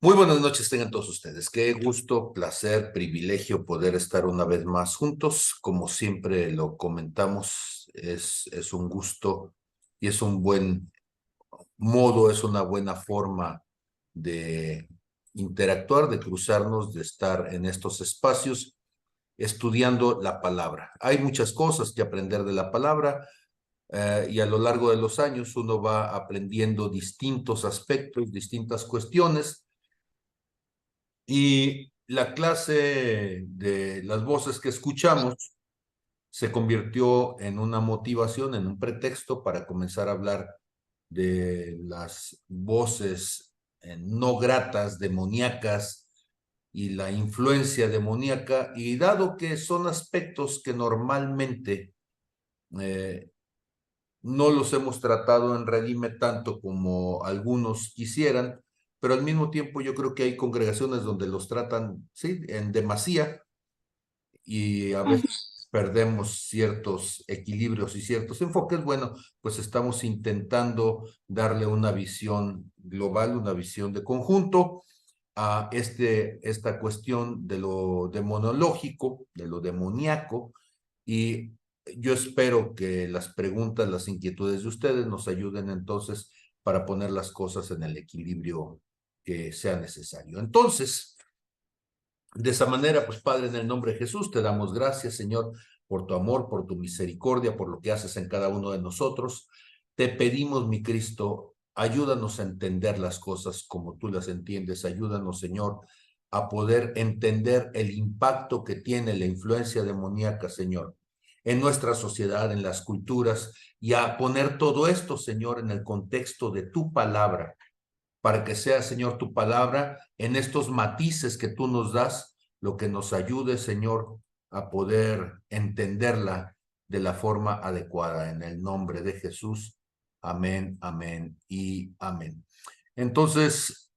Muy buenas noches tengan todos ustedes. Qué gusto, placer, privilegio poder estar una vez más juntos. Como siempre lo comentamos, es un gusto y es un buen modo, es una buena forma de interactuar, de cruzarnos, de estar en estos espacios estudiando la palabra. Hay muchas cosas que aprender de la palabra y a lo largo de los años uno va aprendiendo distintos aspectos, distintas cuestiones. Y la clase de las voces que escuchamos se convirtió en una motivación, en un pretexto para comenzar a hablar de las voces no gratas, demoníacas y la influencia demoníaca. Y dado que son aspectos que normalmente eh, no los hemos tratado en Redime tanto como algunos quisieran, pero al mismo tiempo yo creo que hay congregaciones donde los tratan, sí, en demasía y a veces perdemos ciertos equilibrios y ciertos enfoques. Bueno, pues estamos intentando darle una visión global, una visión de conjunto a esta cuestión de lo demonológico, de lo demoníaco, y yo espero que las preguntas, las inquietudes de ustedes nos ayuden entonces para poner las cosas en el equilibrio que sea necesario. Entonces, de esa manera, pues Padre, en el nombre de Jesús, te damos gracias, Señor, por tu amor, por tu misericordia, por lo que haces en cada uno de nosotros. Te pedimos, mi Cristo, ayúdanos a entender las cosas como tú las entiendes. Ayúdanos, Señor, a poder entender el impacto que tiene la influencia demoníaca, Señor, en nuestra sociedad, en las culturas, y a poner todo esto, Señor, en el contexto de tu palabra para que sea, Señor, tu palabra en estos matices que tú nos das, lo que nos ayude, Señor, a poder entenderla de la forma adecuada. En el nombre de Jesús. Amén, amén y amén. Entonces,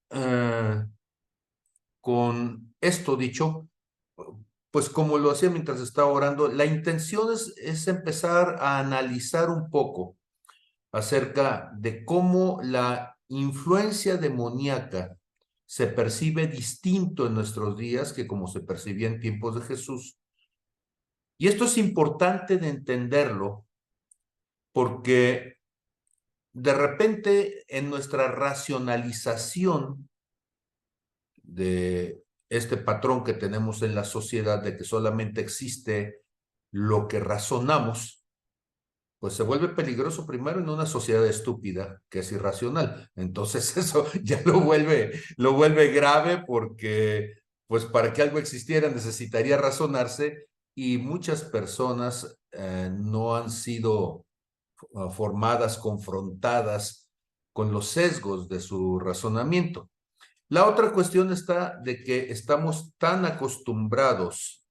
con esto dicho, pues como lo hacía mientras estaba orando, la intención es empezar a analizar un poco acerca de cómo la influencia demoníaca se percibe distinto en nuestros días que como se percibía en tiempos de Jesús. Y esto es importante de entenderlo porque de repente en nuestra racionalización de este patrón que tenemos en la sociedad de que solamente existe lo que razonamos, pues se vuelve peligroso primero en una sociedad estúpida que es irracional. Entonces eso ya lo vuelve grave porque, pues para que algo existiera necesitaría razonarse y muchas personas no han sido formadas, confrontadas con los sesgos de su razonamiento. La otra cuestión está de que estamos tan acostumbrados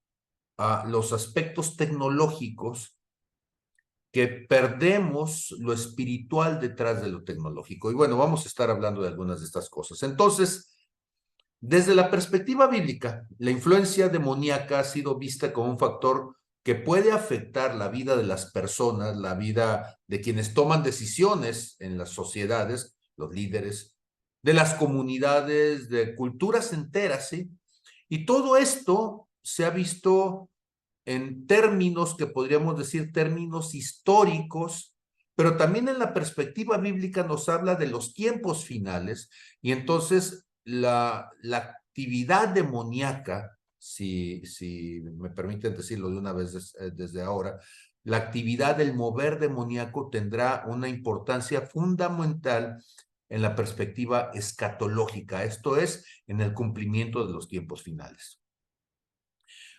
a los aspectos tecnológicos que perdemos lo espiritual detrás de lo tecnológico. Y bueno, vamos a estar hablando de algunas de estas cosas. Entonces, desde la perspectiva bíblica, la influencia demoníaca ha sido vista como un factor que puede afectar la vida de las personas, la vida de quienes toman decisiones en las sociedades, los líderes, de las comunidades, de culturas enteras, ¿sí? Y todo esto se ha visto en términos que podríamos decir términos históricos, pero también en la perspectiva bíblica nos habla de los tiempos finales y entonces la actividad demoníaca, si me permiten decirlo de una vez desde ahora, la actividad del mover demoníaco tendrá una importancia fundamental en la perspectiva escatológica, esto es, en el cumplimiento de los tiempos finales.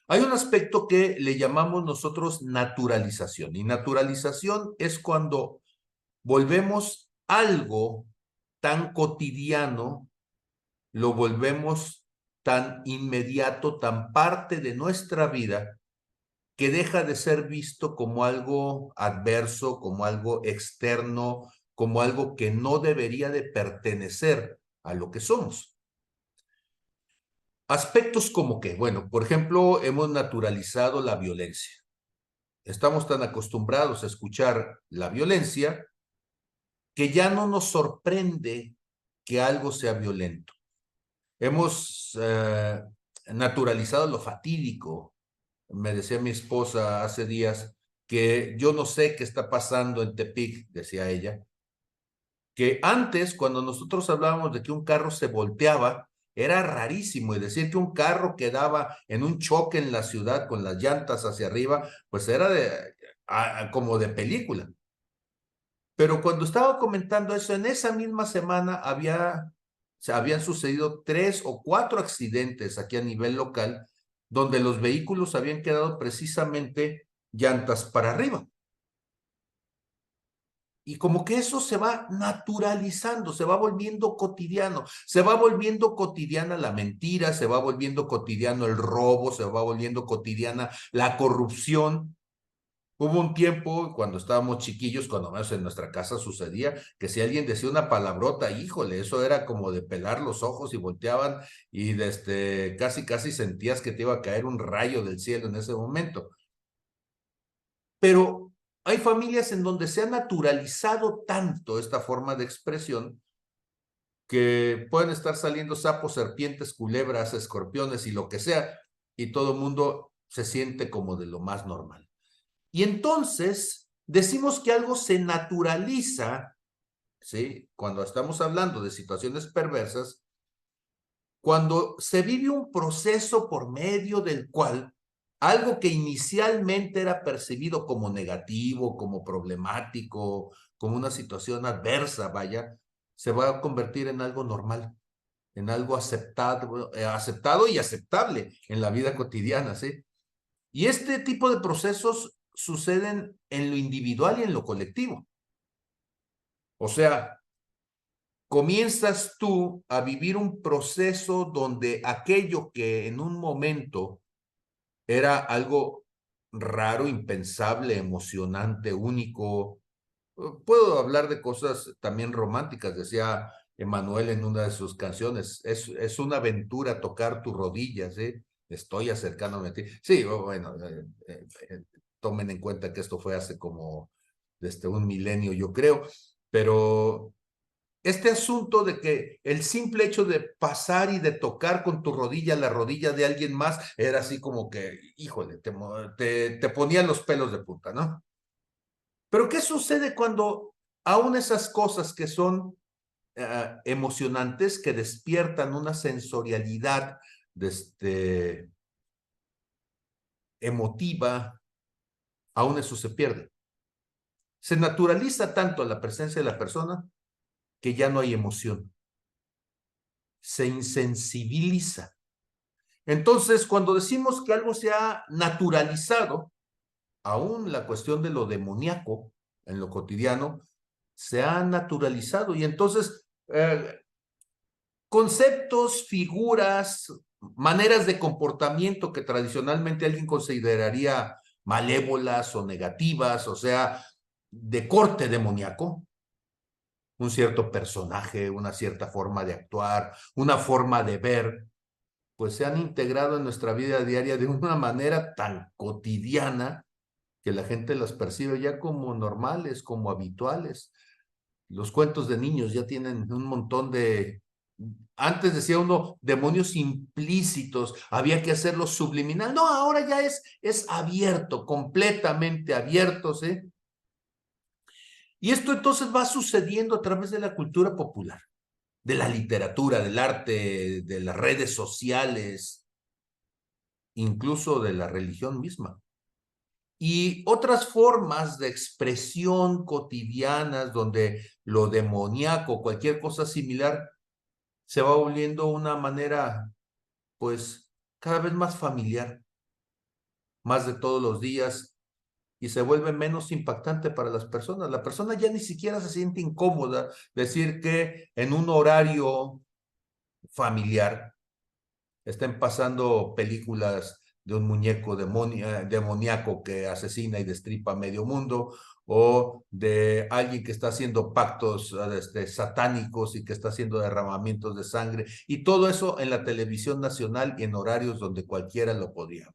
Hay un aspecto que le llamamos nosotros naturalización, y naturalización es cuando volvemos algo tan cotidiano, lo volvemos tan inmediato, tan parte de nuestra vida, que deja de ser visto como algo adverso, como algo externo, como algo que no debería de pertenecer a lo que somos. Aspectos como que, bueno, por ejemplo, hemos naturalizado la violencia. Estamos tan acostumbrados a escuchar la violencia que ya no nos sorprende que algo sea violento. Hemos naturalizado lo fatídico. Me decía mi esposa hace días que yo no sé qué está pasando en Tepic, decía ella, que antes, cuando nosotros hablábamos de que un carro se volteaba, era rarísimo, y decir que un carro quedaba en un choque en la ciudad con las llantas hacia arriba, pues era como de película. Pero cuando estaba comentando eso, en esa misma semana habían sucedido 3 o 4 accidentes aquí a nivel local, donde los vehículos habían quedado precisamente llantas para arriba. Y como que eso se va naturalizando, se va volviendo cotidiano, se va volviendo cotidiana la mentira, se va volviendo cotidiano el robo, se va volviendo cotidiana la corrupción. Hubo un tiempo cuando estábamos chiquillos, cuando menos en nuestra casa sucedía, que si alguien decía una palabrota, híjole, eso era como de pelar los ojos y volteaban y casi sentías que te iba a caer un rayo del cielo en ese momento. Pero hay familias en donde se ha naturalizado tanto esta forma de expresión que pueden estar saliendo sapos, serpientes, culebras, escorpiones y lo que sea, y todo el mundo se siente como de lo más normal. Y entonces decimos que algo se naturaliza, ¿sí? Cuando estamos hablando de situaciones perversas, cuando se vive un proceso por medio del cual algo que inicialmente era percibido como negativo, como problemático, como una situación adversa, vaya, se va a convertir en algo normal, en algo aceptado y aceptable en la vida cotidiana, ¿sí? Y este tipo de procesos suceden en lo individual y en lo colectivo. O sea, comienzas tú a vivir un proceso donde aquello que en un momento era algo raro, impensable, emocionante, único. Puedo hablar de cosas también románticas, decía Emanuel en una de sus canciones, es una aventura tocar tus rodillas, ¿eh? Estoy acercándome a ti. Sí, bueno, tomen en cuenta que esto fue hace como desde un milenio, yo creo, pero este asunto de que el simple hecho de pasar y de tocar con tu rodilla la rodilla de alguien más era así como que, híjole, te ponían los pelos de punta, ¿no? Pero ¿qué sucede cuando aún esas cosas que son emocionantes, que despiertan una sensorialidad emotiva, aún eso se pierde? Se naturaliza tanto la presencia de la persona que ya no hay emoción. Se insensibiliza. Entonces, cuando decimos que algo se ha naturalizado, aún la cuestión de lo demoníaco en lo cotidiano se ha naturalizado. Y entonces, conceptos, figuras, maneras de comportamiento que tradicionalmente alguien consideraría malévolas o negativas, o sea, de corte demoníaco, un cierto personaje, una cierta forma de actuar, una forma de ver, pues se han integrado en nuestra vida diaria de una manera tan cotidiana que la gente las percibe ya como normales, como habituales. Los cuentos de niños ya tienen un montón de... Antes decía uno, demonios implícitos, había que hacerlo subliminal. No, ahora ya es abierto, completamente abierto, ¿sí? Y esto entonces va sucediendo a través de la cultura popular, de la literatura, del arte, de las redes sociales, incluso de la religión misma. Y otras formas de expresión cotidianas donde lo demoníaco, cualquier cosa similar, se va volviendo una manera, pues, cada vez más familiar, más de todos los días, y se vuelve menos impactante para las personas. La persona ya ni siquiera se siente incómoda decir que en un horario familiar estén pasando películas de un muñeco demoníaco que asesina y destripa medio mundo, o de alguien que está haciendo pactos satánicos y que está haciendo derramamientos de sangre, y todo eso en la televisión nacional y en horarios donde cualquiera lo podría ver.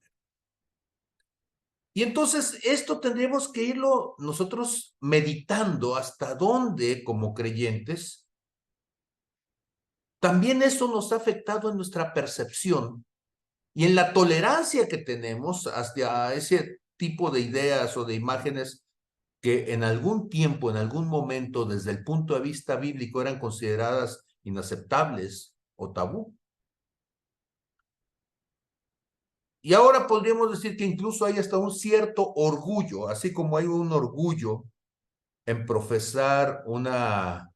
Y entonces esto tendremos que irlo nosotros meditando hasta dónde, como creyentes, también eso nos ha afectado en nuestra percepción y en la tolerancia que tenemos hacia ese tipo de ideas o de imágenes que en algún tiempo, en algún momento, desde el punto de vista bíblico, eran consideradas inaceptables o tabú. Y ahora podríamos decir que incluso hay hasta un cierto orgullo, así como hay un orgullo en profesar una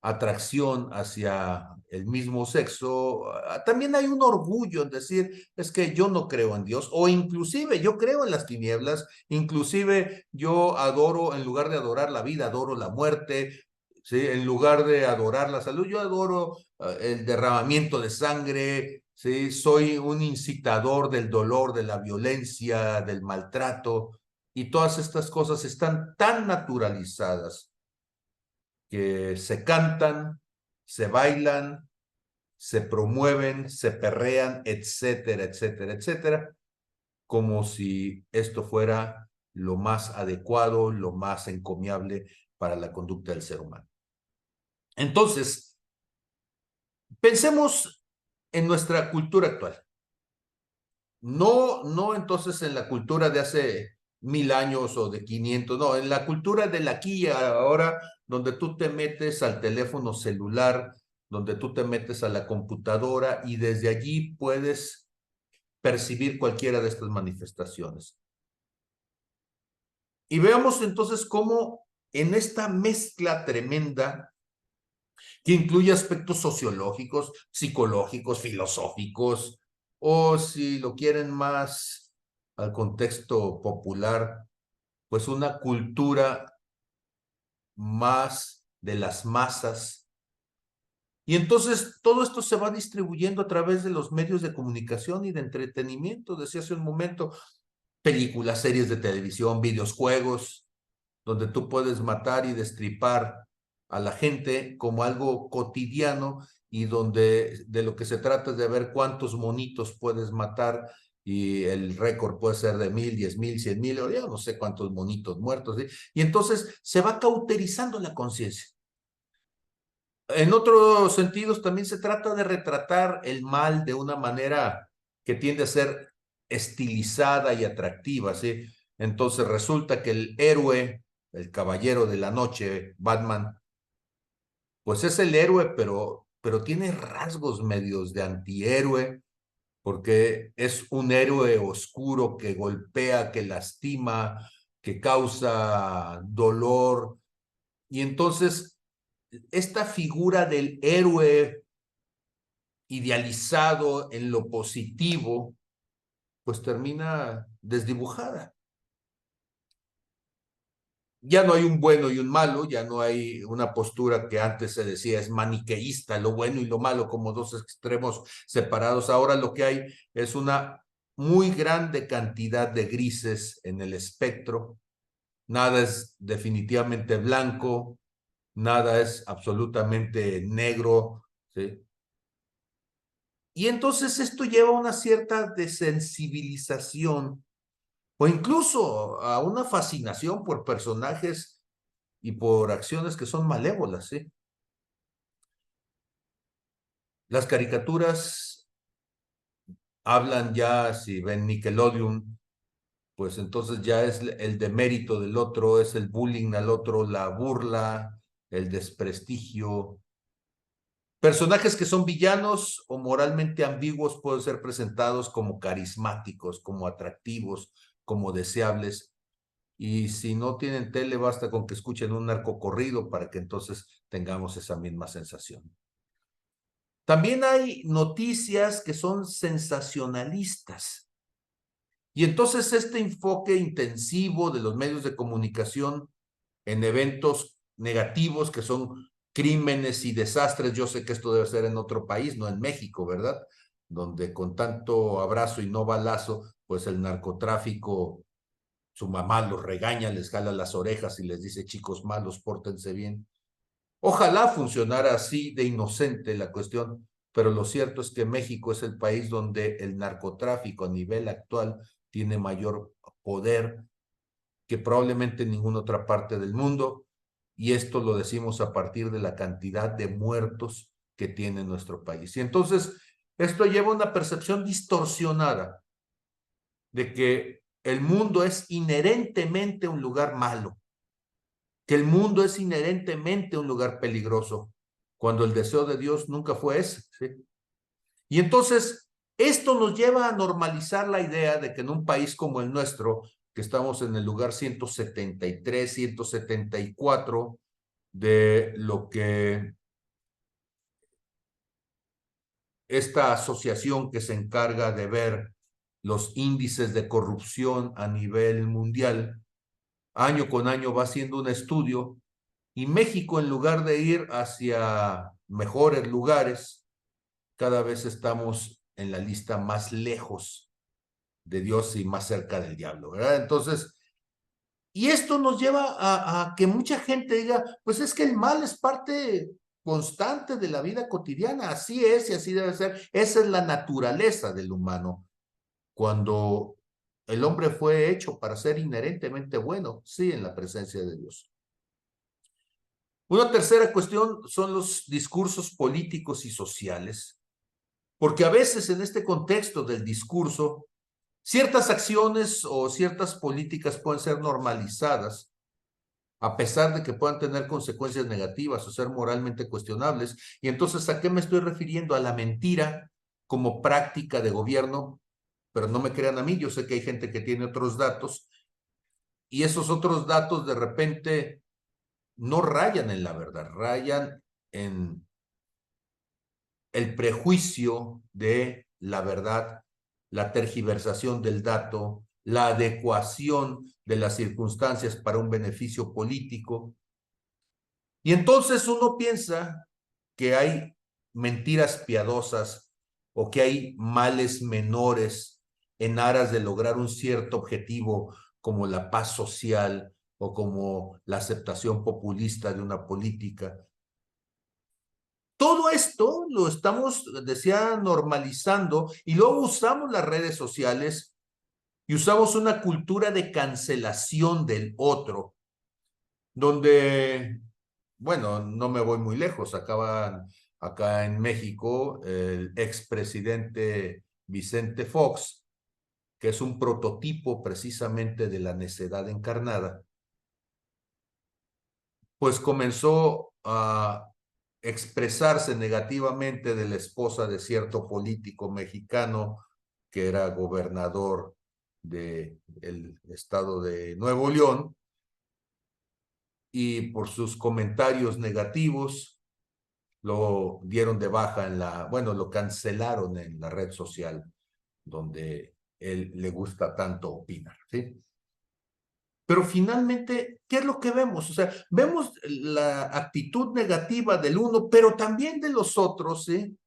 atracción hacia el mismo sexo, también hay un orgullo en decir, es que yo no creo en Dios, o inclusive yo creo en las tinieblas, inclusive yo adoro, en lugar de adorar la vida, adoro la muerte, ¿sí? En lugar de adorar la salud, yo adoro el derramamiento de sangre, ¿sí? Soy un incitador del dolor, de la violencia, del maltrato, y todas estas cosas están tan naturalizadas que se cantan, se bailan, se promueven, se perrean, etcétera, etcétera, etcétera, como si esto fuera lo más adecuado, lo más encomiable para la conducta del ser humano. Entonces, pensemos en nuestra cultura actual. No entonces en la cultura de hace 1000 años o de 500, no, en la cultura del aquí y ahora, donde tú te metes al teléfono celular, donde tú te metes a la computadora y desde allí puedes percibir cualquiera de estas manifestaciones. Y veamos entonces cómo en esta mezcla tremenda que incluye aspectos sociológicos, psicológicos, filosóficos, o si lo quieren más al contexto popular, pues una cultura más de las masas. Y entonces todo esto se va distribuyendo a través de los medios de comunicación y de entretenimiento, decía hace un momento, películas, series de televisión, videojuegos, donde tú puedes matar y destripar a la gente como algo cotidiano y donde de lo que se trata es de ver cuántos monitos puedes matar y el récord puede ser de 1000, 10,000, 100,000, o ya no sé cuántos monitos muertos, ¿sí? Y entonces se va cauterizando la conciencia. En otros sentidos también se trata de retratar el mal de una manera que tiende a ser estilizada y atractiva, ¿sí? Entonces resulta que el héroe, el caballero de la noche, Batman, pues es el héroe, pero tiene rasgos medios de antihéroe, porque es un héroe oscuro que golpea, que lastima, que causa dolor. Y entonces esta figura del héroe idealizado en lo positivo, pues termina desdibujada. Ya no hay un bueno y un malo, ya no hay una postura que antes se decía es maniqueísta, lo bueno y lo malo como dos extremos separados. Ahora lo que hay es una muy grande cantidad de grises en el espectro. Nada es definitivamente blanco, nada es absolutamente negro, ¿sí? Y entonces esto lleva a una cierta desensibilización o incluso a una fascinación por personajes y por acciones que son malévolas, ¿sí? Las caricaturas hablan ya, si ven Nickelodeon, pues entonces ya es el demérito del otro, es el bullying al otro, la burla, el desprestigio. Personajes que son villanos o moralmente ambiguos pueden ser presentados como carismáticos, como atractivos, como deseables. Y si no tienen tele, basta con que escuchen un narcocorrido para que entonces tengamos esa misma sensación. También hay noticias que son sensacionalistas. Y entonces este enfoque intensivo de los medios de comunicación en eventos negativos que son crímenes y desastres, yo sé que esto debe ser en otro país, no en México, ¿verdad? Donde con tanto abrazo y no balazo, pues el narcotráfico, su mamá los regaña, les jala las orejas y les dice, chicos malos, pórtense bien. Ojalá funcionara así de inocente la cuestión, pero lo cierto es que México es el país donde el narcotráfico a nivel actual tiene mayor poder que probablemente en ninguna otra parte del mundo, y esto lo decimos a partir de la cantidad de muertos que tiene nuestro país. Y entonces esto lleva a una percepción distorsionada de que el mundo es inherentemente un lugar malo, que el mundo es inherentemente un lugar peligroso, cuando el deseo de Dios nunca fue ese, ¿sí? Y entonces esto nos lleva a normalizar la idea de que en un país como el nuestro, que estamos en el lugar 173, 174 de lo que esta asociación que se encarga de ver los índices de corrupción a nivel mundial, año con año va haciendo un estudio, y México, en lugar de ir hacia mejores lugares, cada vez estamos en la lista más lejos de Dios y más cerca del diablo, ¿verdad? Entonces, y esto nos lleva a que mucha gente diga, pues es que el mal es parte constante de la vida cotidiana, así es y así debe ser. Esa es la naturaleza del humano. Cuando el hombre fue hecho para ser inherentemente bueno, sí, en la presencia de Dios. Una tercera cuestión son los discursos políticos y sociales, porque a veces en este contexto del discurso, ciertas acciones o ciertas políticas pueden ser normalizadas, a pesar de que puedan tener consecuencias negativas o ser moralmente cuestionables. Y entonces, ¿a qué me estoy refiriendo? A la mentira como práctica de gobierno, pero no me crean a mí, yo sé que hay gente que tiene otros datos, y esos otros datos de repente no rayan en la verdad, rayan en el prejuicio de la verdad, la tergiversación del dato, la adecuación de las circunstancias para un beneficio político. Y entonces uno piensa que hay mentiras piadosas o que hay males menores en aras de lograr un cierto objetivo como la paz social o como la aceptación populista de una política. Todo esto lo estamos, decía, normalizando, y luego usamos las redes sociales y usamos una cultura de cancelación del otro, donde, bueno, no me voy muy lejos, acá en México el expresidente Vicente Fox, que es un prototipo precisamente de la necedad encarnada, pues comenzó a expresarse negativamente de la esposa de cierto político mexicano que era gobernador del estado de Nuevo León, y por sus comentarios negativos lo dieron de baja bueno, lo cancelaron en la red social donde él le gusta tanto opinar, ¿sí? Pero finalmente, ¿qué es lo que vemos? O sea, vemos la actitud negativa del uno, pero también de los otros, ¿sí?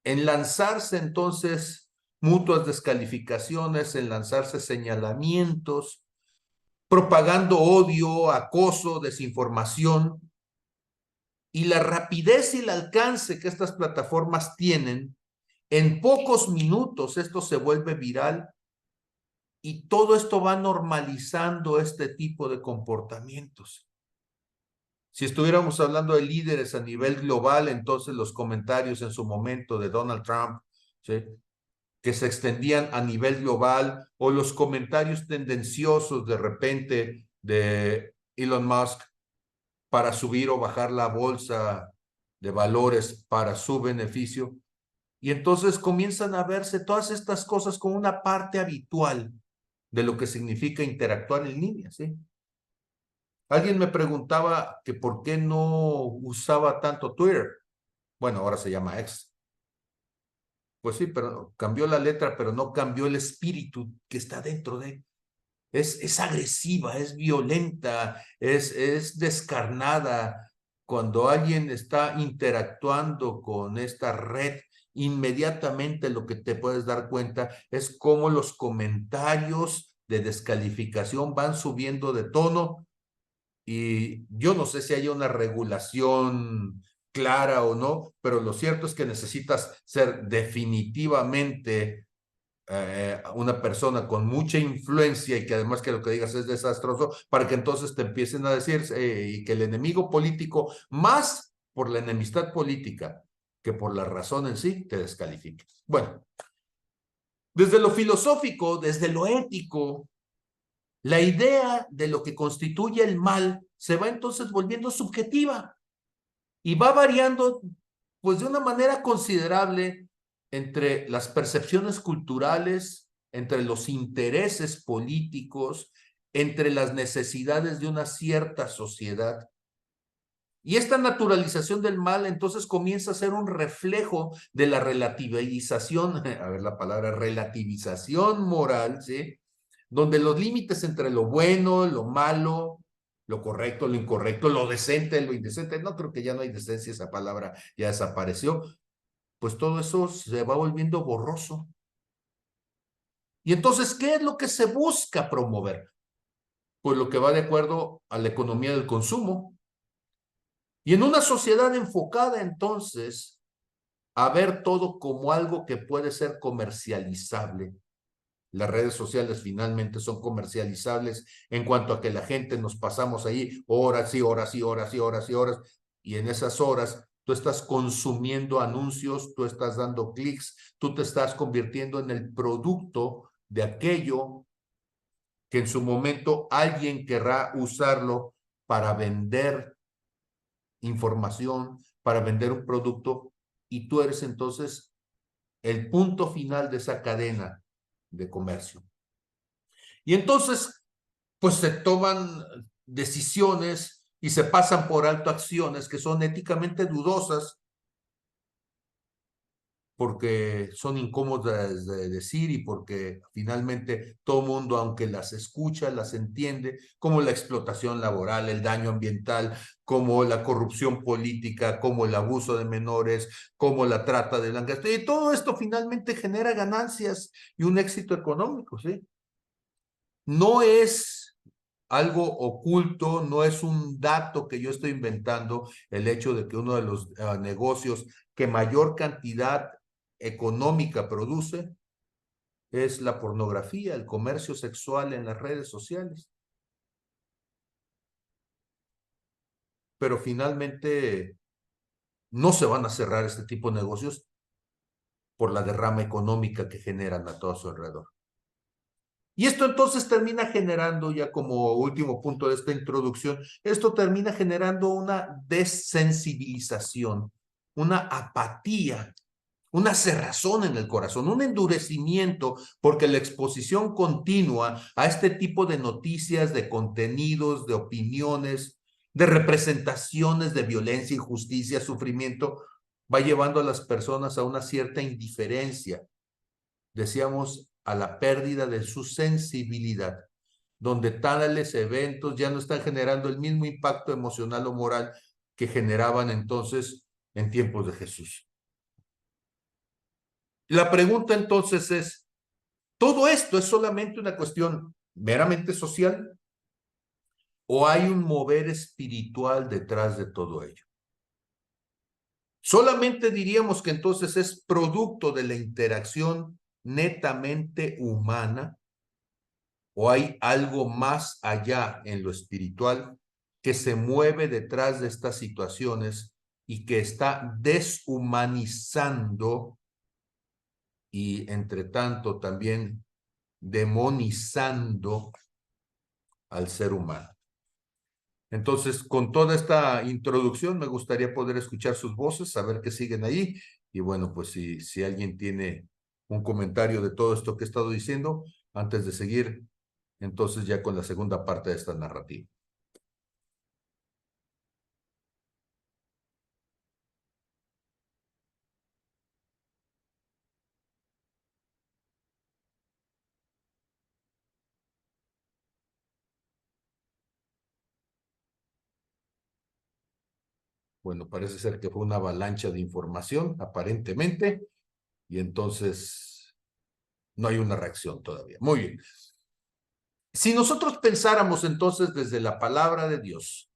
En lanzarse entonces mutuas descalificaciones, en lanzarse señalamientos, propagando odio, acoso, desinformación, y la rapidez y el alcance que estas plataformas tienen, en pocos minutos esto se vuelve viral. Y todo esto va normalizando este tipo de comportamientos. Si estuviéramos hablando de líderes a nivel global, entonces los comentarios en su momento de Donald Trump, ¿sí?, que se extendían a nivel global, o los comentarios tendenciosos de repente de Elon Musk para subir o bajar la bolsa de valores para su beneficio. Y entonces comienzan a verse todas estas cosas como una parte habitual de lo que significa interactuar en línea, ¿sí? Alguien me preguntaba que por qué no usaba tanto Twitter. Bueno, ahora se llama X. Pues sí, pero cambió la letra, pero no cambió el espíritu que está dentro de. Es agresiva, es violenta, es descarnada. Cuando alguien está interactuando con esta red, inmediatamente lo que te puedes dar cuenta es cómo los comentarios de descalificación van subiendo de tono, y yo no sé si hay una regulación clara o no, pero lo cierto es que necesitas ser definitivamente una persona con mucha influencia, y que además que lo que digas es desastroso, para que entonces te empiecen a decir y que el enemigo político más por la enemistad política que por la razón en sí, te descalifica. Bueno, desde lo filosófico, desde lo ético, la idea de lo que constituye el mal se va entonces volviendo subjetiva y va variando pues de una manera considerable entre las percepciones culturales, entre los intereses políticos, entre las necesidades de una cierta sociedad. Y esta naturalización del mal entonces comienza a ser un reflejo de la relativización, a ver la palabra relativización moral, ¿sí? Donde los límites entre lo bueno, lo malo, lo correcto, lo incorrecto, lo decente, lo indecente, no creo que ya no hay decencia, esa palabra ya desapareció, pues todo eso se va volviendo borroso. Y entonces, ¿qué es lo que se busca promover? Pues lo que va de acuerdo a la economía del consumo. Y en una sociedad enfocada entonces a ver todo como algo que puede ser comercializable. Las redes sociales finalmente son comercializables en cuanto a que la gente nos pasamos ahí horas y horas y horas y horas y horas, y en esas horas tú estás consumiendo anuncios, tú estás dando clics, tú te estás convirtiendo en el producto de aquello que en su momento alguien querrá usarlo para vender información, para vender un producto, y tú eres entonces el punto final de esa cadena de comercio. Y entonces, pues se toman decisiones y se pasan por alto acciones que son éticamente dudosas porque son incómodas de decir y porque finalmente todo mundo, aunque las escucha, las entiende, como la explotación laboral, el daño ambiental, como la corrupción política, como el abuso de menores, como la trata de blancas. Y todo esto finalmente genera ganancias y un éxito económico, ¿sí? No es algo oculto, no es un dato que yo estoy inventando, el hecho de que uno de los negocios que mayor cantidad económica produce es la pornografía, el comercio sexual en las redes sociales. Pero finalmente no se van a cerrar este tipo de negocios por la derrama económica que generan a todo su alrededor. Y esto entonces termina generando, ya como último punto de esta introducción, esto termina generando una desensibilización, una apatía, una cerrazón en el corazón, un endurecimiento, porque la exposición continua a este tipo de noticias, de contenidos, de opiniones, de representaciones de violencia, injusticia, sufrimiento, va llevando a las personas a una cierta indiferencia, decíamos, a la pérdida de su sensibilidad, donde tales eventos ya no están generando el mismo impacto emocional o moral que generaban entonces en tiempos de Jesús. La pregunta entonces es, ¿todo esto es solamente una cuestión meramente social o hay un mover espiritual detrás de todo ello? Solamente diríamos que entonces es producto de la interacción netamente humana, o hay algo más allá en lo espiritual que se mueve detrás de estas situaciones y que está deshumanizando y entre tanto también demonizando al ser humano. Entonces, con toda esta introducción, me gustaría poder escuchar sus voces, saber que siguen ahí. Y bueno, pues si alguien tiene un comentario de todo esto que he estado diciendo, antes de seguir, entonces ya con la segunda parte de esta narrativa. Bueno, parece ser que fue una avalancha de información, aparentemente, y entonces no hay una reacción todavía. Muy bien. Si nosotros pensáramos entonces desde la palabra de Dios,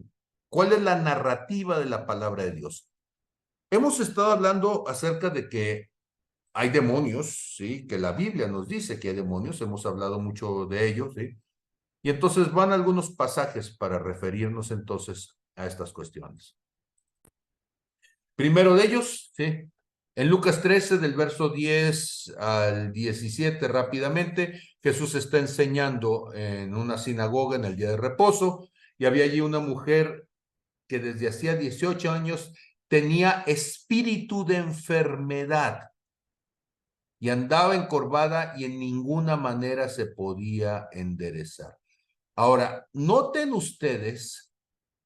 ¿cuál es la narrativa de la palabra de Dios? Hemos estado hablando acerca de que hay demonios, ¿sí? Que la Biblia nos dice que hay demonios, hemos hablado mucho de ellos, ¿sí? Y entonces van algunos pasajes para referirnos entonces a estas cuestiones. Primero de ellos, ¿sí? En Lucas 13, del verso 10 al 17, rápidamente, Jesús está enseñando en una sinagoga en el día de reposo, y había allí una mujer que desde hacía 18 años tenía espíritu de enfermedad y andaba encorvada y en ninguna manera se podía enderezar. Ahora, noten ustedes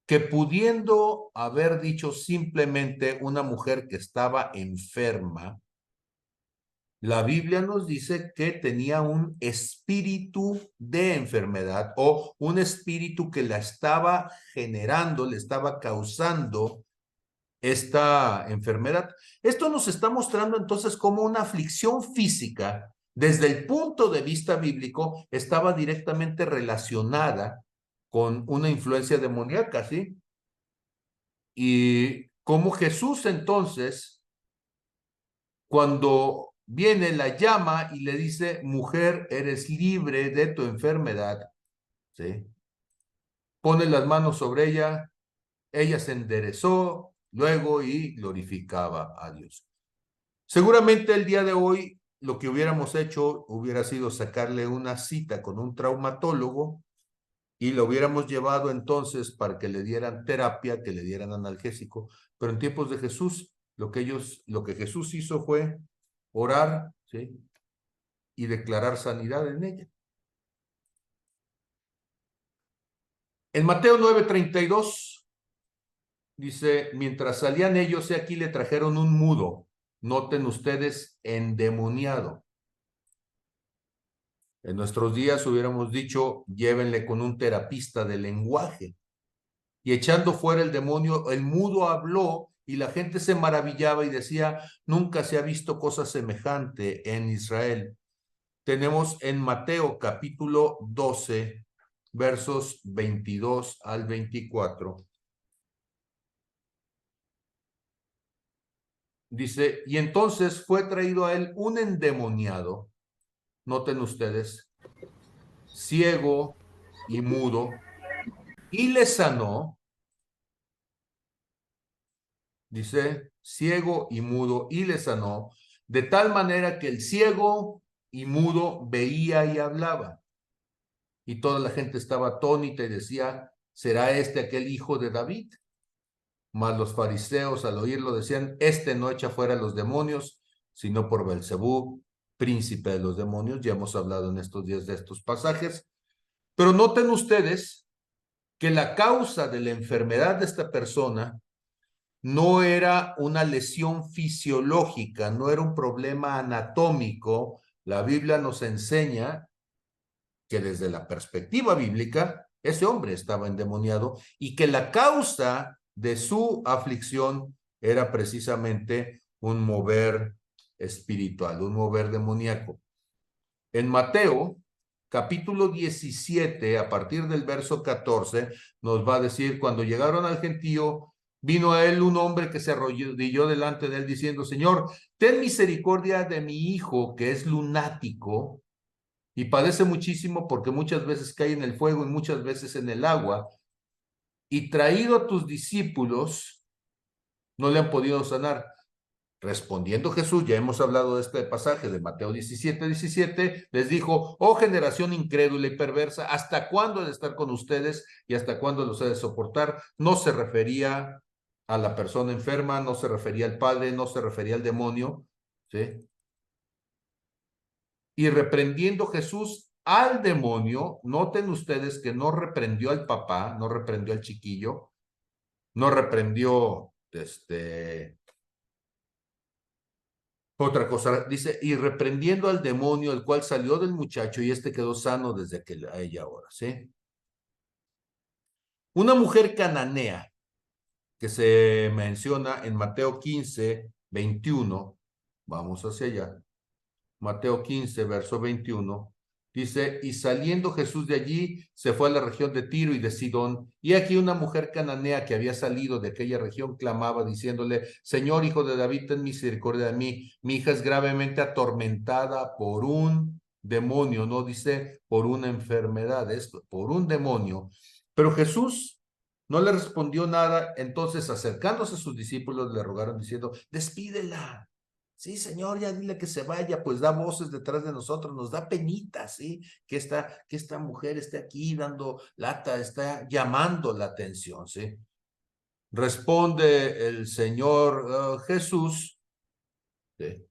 que pudiendo haber dicho simplemente una mujer que estaba enferma, la Biblia nos dice que tenía un espíritu de enfermedad o un espíritu que la estaba generando, le estaba causando esta enfermedad. Esto nos está mostrando entonces cómo una aflicción física, desde el punto de vista bíblico, estaba directamente relacionada con una influencia demoníaca, ¿sí? Y cómo Jesús entonces, cuando viene, la llama y le dice, mujer, eres libre de tu enfermedad, ¿sí? Pone las manos sobre ella se enderezó luego y glorificaba a Dios. Seguramente el día de hoy lo que hubiéramos hecho hubiera sido sacarle una cita con un traumatólogo y lo hubiéramos llevado entonces para que le dieran terapia, que le dieran analgésico. Pero en tiempos de Jesús, lo que Jesús hizo fue orar, ¿sí? Y declarar sanidad en ella. En Mateo 9:32 dice, mientras salían ellos, he aquí le trajeron un mudo. Noten ustedes, endemoniado. En nuestros días hubiéramos dicho, llévenle con un terapista de lenguaje. Y echando fuera el demonio, el mudo habló y la gente se maravillaba y decía, nunca se ha visto cosa semejante en Israel. Tenemos en Mateo capítulo 12, versos 22 al 24. Dice, y entonces fue traído a él un endemoniado, noten ustedes, ciego y mudo, y le sanó. Dice, ciego y mudo, y le sanó, de tal manera que el ciego y mudo veía y hablaba. Y toda la gente estaba atónita y decía, ¿será este aquel hijo de David? Mas los fariseos al oírlo decían, este no echa fuera los demonios, sino por Belcebú, príncipe de los demonios. Ya hemos hablado en estos días de estos pasajes. Pero noten ustedes que la causa de la enfermedad de esta persona no era una lesión fisiológica, no era un problema anatómico. La Biblia nos enseña que desde la perspectiva bíblica, ese hombre estaba endemoniado y que la causa de su aflicción era precisamente un mover espiritual, un mover demoníaco. En Mateo, capítulo 17, a partir del verso 14, nos va a decir, cuando llegaron al gentío, vino a él un hombre que se arrodilló delante de él diciendo, Señor, ten misericordia de mi hijo que es lunático y padece muchísimo porque muchas veces cae en el fuego y muchas veces en el agua, y traído a tus discípulos, no le han podido sanar. Respondiendo Jesús, ya hemos hablado de este pasaje de Mateo 17:17, les dijo, oh generación incrédula y perversa, ¿hasta cuándo he de estar con ustedes y hasta cuándo los he de soportar? No se refería a la persona enferma, no se refería al padre, no se refería al demonio, ¿sí? Y reprendiendo Jesús al demonio, noten ustedes que no reprendió al papá, no reprendió al chiquillo, no reprendió otra cosa, dice, y reprendiendo al demonio, el cual salió del muchacho y este quedó sano desde aquella hora, ¿sí? Una mujer cananea que se menciona en Mateo 15:21, vamos hacia allá, Mateo 15, verso 21, dice, y saliendo Jesús de allí, se fue a la región de Tiro y de Sidón, y aquí una mujer cananea que había salido de aquella región clamaba diciéndole, Señor, hijo de David, ten misericordia de mí, mi hija es gravemente atormentada por un demonio, no dice por una enfermedad, esto, por un demonio. Pero Jesús No le respondió nada, entonces acercándose a sus discípulos le rogaron diciendo, despídela. Sí, señor, ya dile que se vaya, pues da voces detrás de nosotros, nos da penita, ¿sí? Que esta mujer esté aquí dando lata, está llamando la atención, ¿sí? Responde el Señor Jesús, ¿sí?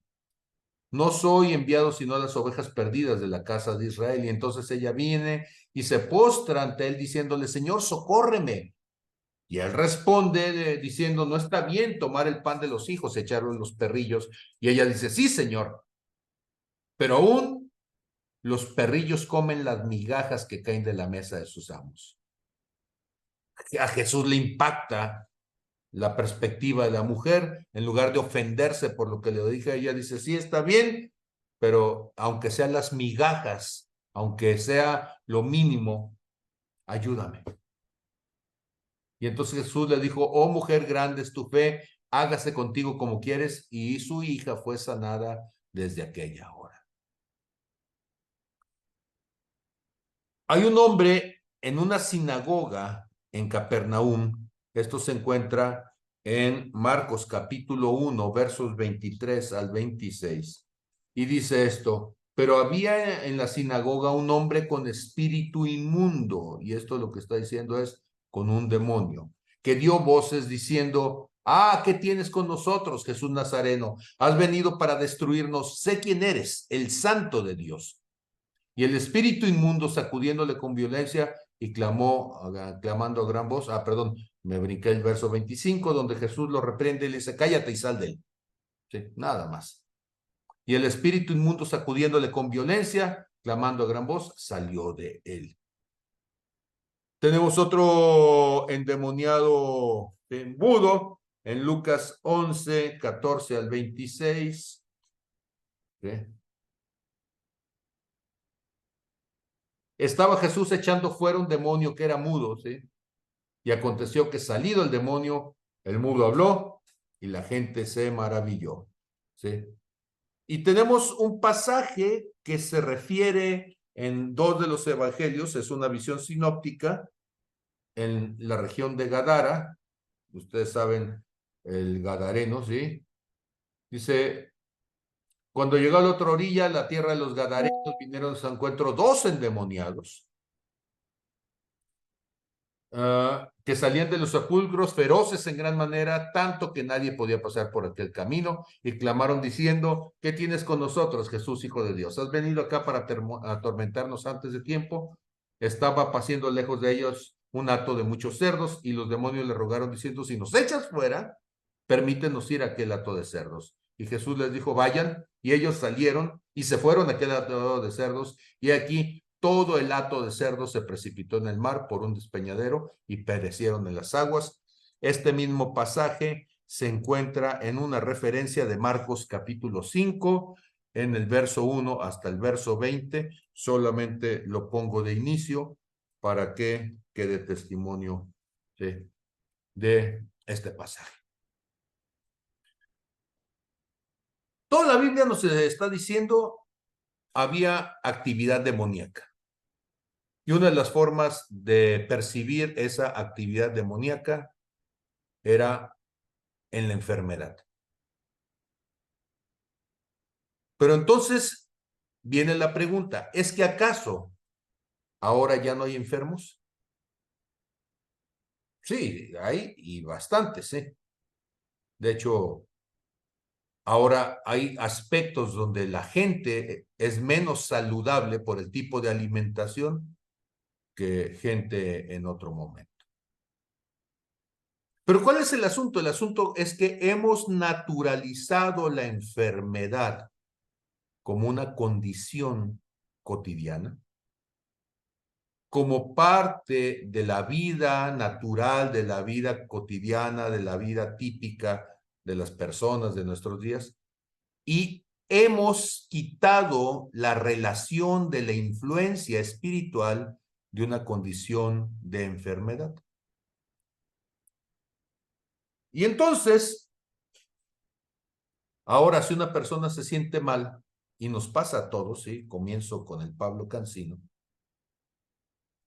No soy enviado sino a las ovejas perdidas de la casa de Israel. Y entonces ella viene y se postra ante él diciéndole, Señor, socórreme. Y él responde diciendo, no está bien tomar el pan de los hijos, echarlo en los perrillos. Y ella dice, sí, Señor, pero aún los perrillos comen las migajas que caen de la mesa de sus amos. A Jesús le impacta la perspectiva de la mujer, en lugar de ofenderse por lo que le dije, ella dice, sí, está bien, pero aunque sean las migajas, aunque sea lo mínimo, ayúdame. Y entonces Jesús le dijo, oh mujer, grande es tu fe, hágase contigo como quieres, y su hija fue sanada desde aquella hora. Hay un hombre en una sinagoga en Capernaum, esto se encuentra en Marcos capítulo 1, versos 23 al 26, y dice esto, pero había en la sinagoga un hombre con espíritu inmundo, y esto lo que está diciendo es con un demonio, que dio voces diciendo, ah, ¿qué tienes con nosotros, Jesús Nazareno? Has venido para destruirnos, sé quién eres, el Santo de Dios. Y el espíritu inmundo sacudiéndole con violencia y clamando a gran voz, perdón, me brinqué el verso 25, donde Jesús lo reprende y le dice, cállate y sal de él. Sí, nada más. Y el espíritu inmundo sacudiéndole con violencia, clamando a gran voz, salió de él. Tenemos otro endemoniado embudo en Lucas 11, 14 al 26. ¿Sí? Estaba Jesús echando fuera un demonio que era mudo, ¿sí? Y aconteció que salido el demonio, el mudo habló y la gente se maravilló, ¿sí? Y tenemos un pasaje que se refiere en dos de los evangelios, es una visión sinóptica en la región de Gadara, ustedes saben el gadareno, ¿sí? Dice, cuando llegó a la otra orilla, la tierra de los gadarenos, vinieron a su encuentro dos endemoniados, que salían de los sepulcros feroces en gran manera, tanto que nadie podía pasar por aquel camino, y clamaron diciendo, ¿qué tienes con nosotros, Jesús, Hijo de Dios? ¿Has venido acá para atormentarnos antes de tiempo? Estaba pasando lejos de ellos un hato de muchos cerdos, y los demonios le rogaron diciendo, si nos echas fuera, permítenos ir a aquel hato de cerdos. Y Jesús les dijo, vayan, y ellos salieron y se fueron a aquel hato de cerdos, y aquí todo el hato de cerdos se precipitó en el mar por un despeñadero y perecieron en las aguas. Este mismo pasaje se encuentra en una referencia de Marcos capítulo 5, en el verso 1 hasta el verso 20. Solamente lo pongo de inicio para que quede testimonio de este pasaje. Toda la Biblia nos está diciendo había actividad demoníaca. Y una de las formas de percibir esa actividad demoníaca era en la enfermedad. Pero entonces viene la pregunta, ¿es que acaso ahora ya no hay enfermos? Sí, hay y bastantes, ¿eh? De hecho, ahora hay aspectos donde la gente es menos saludable por el tipo de alimentación que gente en otro momento. Pero ¿cuál es el asunto? El asunto es que hemos naturalizado la enfermedad como una condición cotidiana, como parte de la vida natural, de la vida cotidiana, de la vida típica de las personas de nuestros días, y hemos quitado la relación de la influencia espiritual de una condición de enfermedad. Y entonces, ahora si una persona se siente mal, y nos pasa a todos, ¿sí? Comienzo con el Pablo Cancino,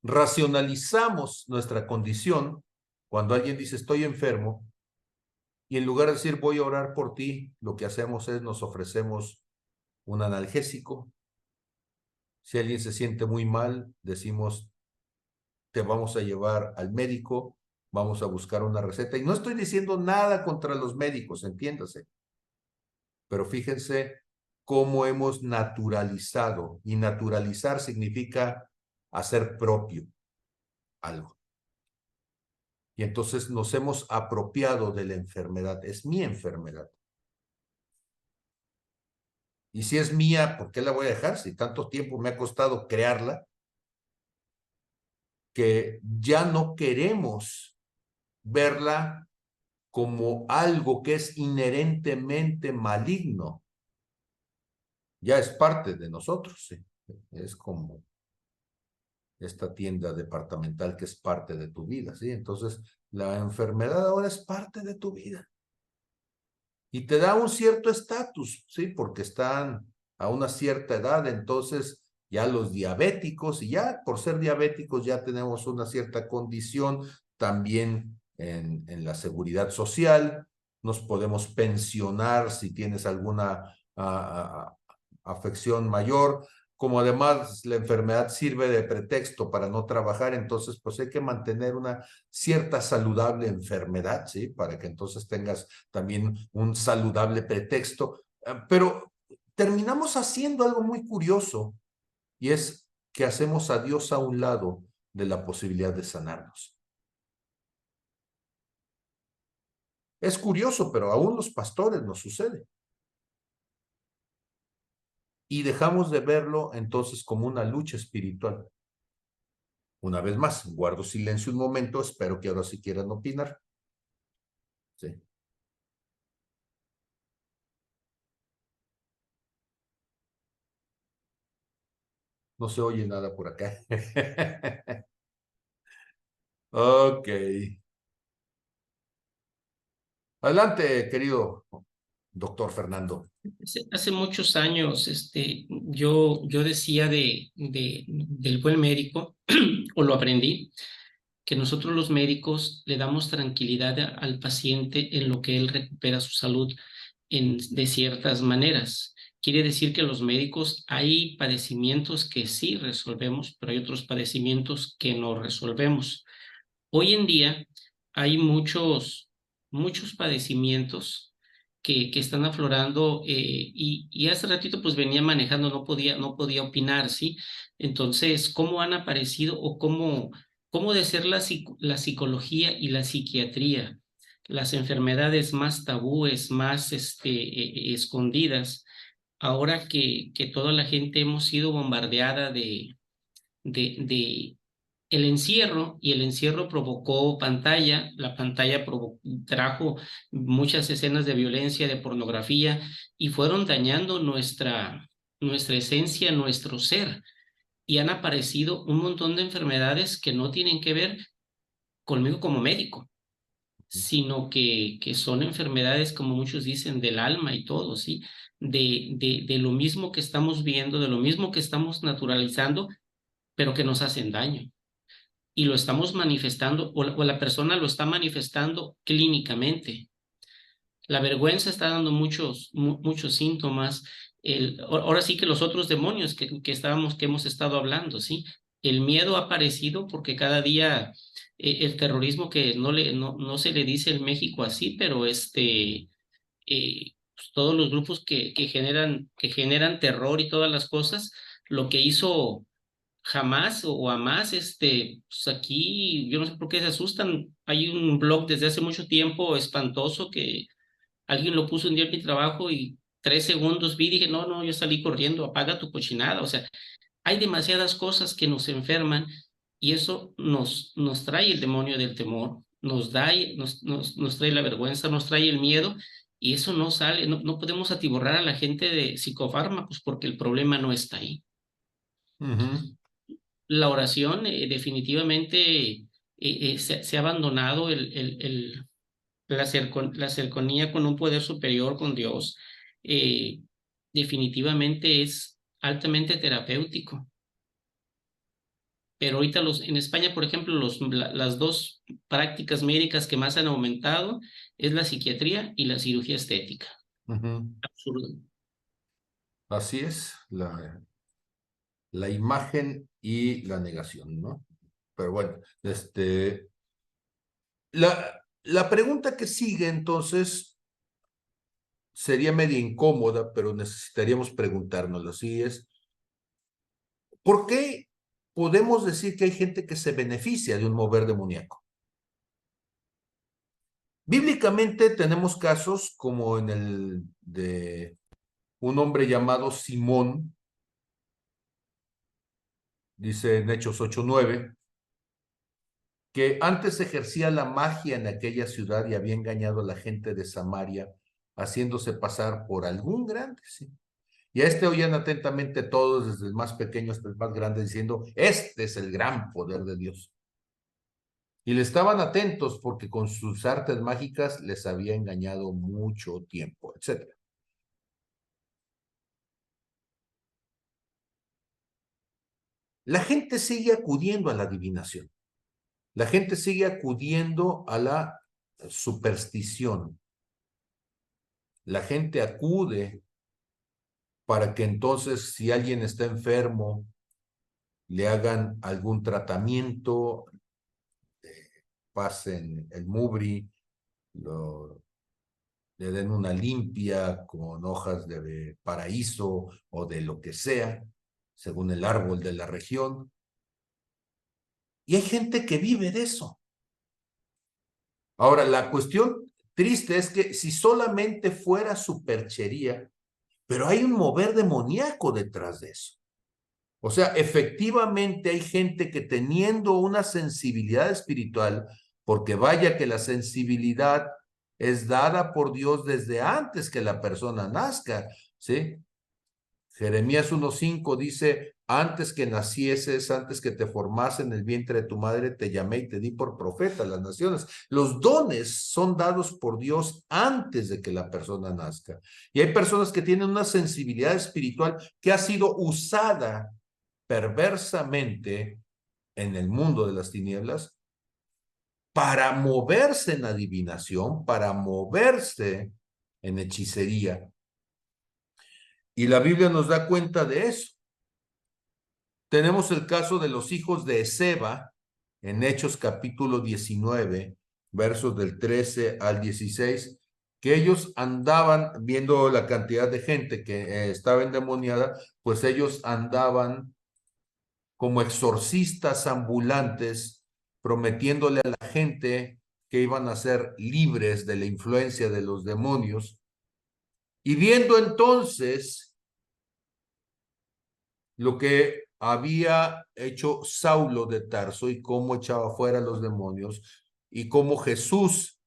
racionalizamos nuestra condición Cuando alguien dice estoy enfermo, y en lugar de decir voy a orar por ti, lo que hacemos es nos ofrecemos un analgésico. Si alguien se siente muy mal, decimos te vamos a llevar al médico, vamos a buscar una receta. Y no estoy diciendo nada contra los médicos, entiéndase, pero fíjense cómo hemos naturalizado, y naturalizar significa hacer propio algo. Y entonces nos hemos apropiado de la enfermedad. Es mi enfermedad. Y si es mía, ¿por qué la voy a dejar? Si tanto tiempo me ha costado crearla, que ya no queremos verla como algo que es inherentemente maligno. Ya es parte de nosotros, ¿sí? Es como esta tienda departamental que es parte de tu vida, ¿sí? Entonces, la enfermedad ahora es parte de tu vida. Y te da un cierto estatus, ¿sí? Porque están a una cierta edad, entonces ya los diabéticos, y ya por ser diabéticos ya tenemos una cierta condición también en la seguridad social, nos podemos pensionar si tienes alguna afección mayor, como además la enfermedad sirve de pretexto para no trabajar, entonces pues hay que mantener una cierta saludable enfermedad, ¿sí? Para que entonces tengas también un saludable pretexto. Pero terminamos haciendo algo muy curioso, y es que hacemos a Dios a un lado de la posibilidad de sanarnos. Es curioso, pero aún los pastores nos sucede. Y dejamos de verlo entonces como una lucha espiritual. Una vez más, guardo silencio un momento, espero que ahora sí quieran opinar. Sí. No se oye nada por acá. Ok. Adelante, querido doctor Fernando. Hace muchos años, yo decía del buen médico, o lo aprendí, que nosotros los médicos le damos tranquilidad al paciente en lo que él recupera su salud de ciertas maneras. Quiere decir que los médicos hay padecimientos que sí resolvemos, pero hay otros padecimientos que no resolvemos. Hoy en día hay muchos padecimientos que están aflorando, y hace ratito pues venía manejando, no podía opinar, ¿sí? Entonces, ¿cómo han aparecido o cómo de ser la psicología y la psiquiatría, las enfermedades más tabúes, más escondidas, ahora que toda la gente hemos sido bombardeada de el encierro, y el encierro provocó pantalla, la pantalla trajo muchas escenas de violencia, de pornografía, y fueron dañando nuestra esencia, nuestro ser, y han aparecido un montón de enfermedades que no tienen que ver conmigo como médico, sino que son enfermedades, como muchos dicen, del alma y todo, ¿sí? De lo mismo que estamos viendo, de lo mismo que estamos naturalizando, pero que nos hacen daño y lo estamos manifestando, o la persona lo está manifestando clínicamente. La vergüenza está dando muchos síntomas. Ahora sí que los otros demonios que hemos estado hablando, ¿sí? El miedo ha aparecido porque cada día el terrorismo, que no se le dice en México así, pero pues todos los grupos que generan terror y todas las cosas, lo que hizo jamás o a más, pues aquí yo no sé por qué se asustan. Hay un blog desde hace mucho tiempo espantoso que alguien lo puso un día en mi trabajo y 3 segundos vi y dije, no, no, yo salí corriendo, apaga tu cochinada. O sea, hay demasiadas cosas que nos enferman, y eso nos trae el demonio del temor, nos trae la vergüenza, nos trae el miedo, y eso no sale. No podemos atiborrar a la gente de psicofármacos porque el problema no está ahí. La oración, definitivamente, se ha abandonado la cercanía con un poder superior, con Dios. eh, Definitivamente es altamente terapéutico. pero ahorita en España, por ejemplo, las dos prácticas médicas que más han aumentado es la psiquiatría y la cirugía estética. Ujú. Absurdo. Así es, la imagen y la negación, ¿no? Pero bueno, la pregunta que sigue entonces sería media incómoda, pero necesitaríamos preguntárnoslo, ¿sí? ¿Por qué podemos decir que hay gente que se beneficia de un mover demoníaco? Bíblicamente tenemos casos como en el de un hombre llamado Simón, dice en Hechos 8:9, que antes ejercía la magia en aquella ciudad y había engañado a la gente de Samaria, haciéndose pasar por algún grande, ¿sí? Y a este oían atentamente todos, desde el más pequeño hasta el más grande, diciendo, este es el gran poder de Dios. Y le estaban atentos porque con sus artes mágicas les había engañado mucho tiempo, etc. La gente sigue acudiendo a la adivinación. La gente sigue acudiendo a la superstición. La gente acude para que entonces, si alguien está enfermo, le hagan algún tratamiento, pasen el mubri, le den una limpia con hojas de paraíso o de lo que sea, según el árbol de la región. Y hay gente que vive de eso. Ahora, la cuestión triste es que si solamente fuera superchería, pero hay un mover demoníaco detrás de eso. O sea, efectivamente hay gente que teniendo una sensibilidad espiritual, porque vaya que la sensibilidad es dada por Dios desde antes que la persona nazca, ¿sí? Jeremías 1:5 dice, antes que nacieses, antes que te formase en el vientre de tu madre, te llamé y te di por profeta a las naciones. Los dones son dados por Dios antes de que la persona nazca. Y hay personas que tienen una sensibilidad espiritual que ha sido usada perversamente en el mundo de las tinieblas para moverse en adivinación, para moverse en hechicería. Y la Biblia nos da cuenta de eso. Tenemos el caso de los hijos de Eseba en Hechos capítulo 19, versos del 13 al 16, que ellos andaban, viendo la cantidad de gente que estaba endemoniada, pues ellos andaban como exorcistas ambulantes, prometiéndole a la gente que iban a ser libres de la influencia de los demonios. Y viendo entonces lo que había hecho Saulo de Tarso y cómo echaba fuera a los demonios y cómo Jesús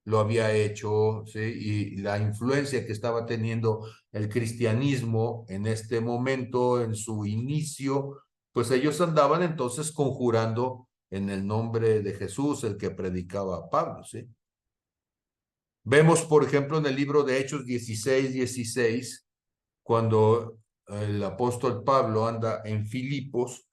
lo había hecho, ¿sí? Y la influencia que estaba teniendo el cristianismo en este momento, en su inicio, pues ellos andaban entonces conjurando en el nombre de Jesús, el que predicaba Pablo, ¿sí? Vemos, por ejemplo, en el libro de Hechos 16:16, cuando el apóstol Pablo anda en Filipos,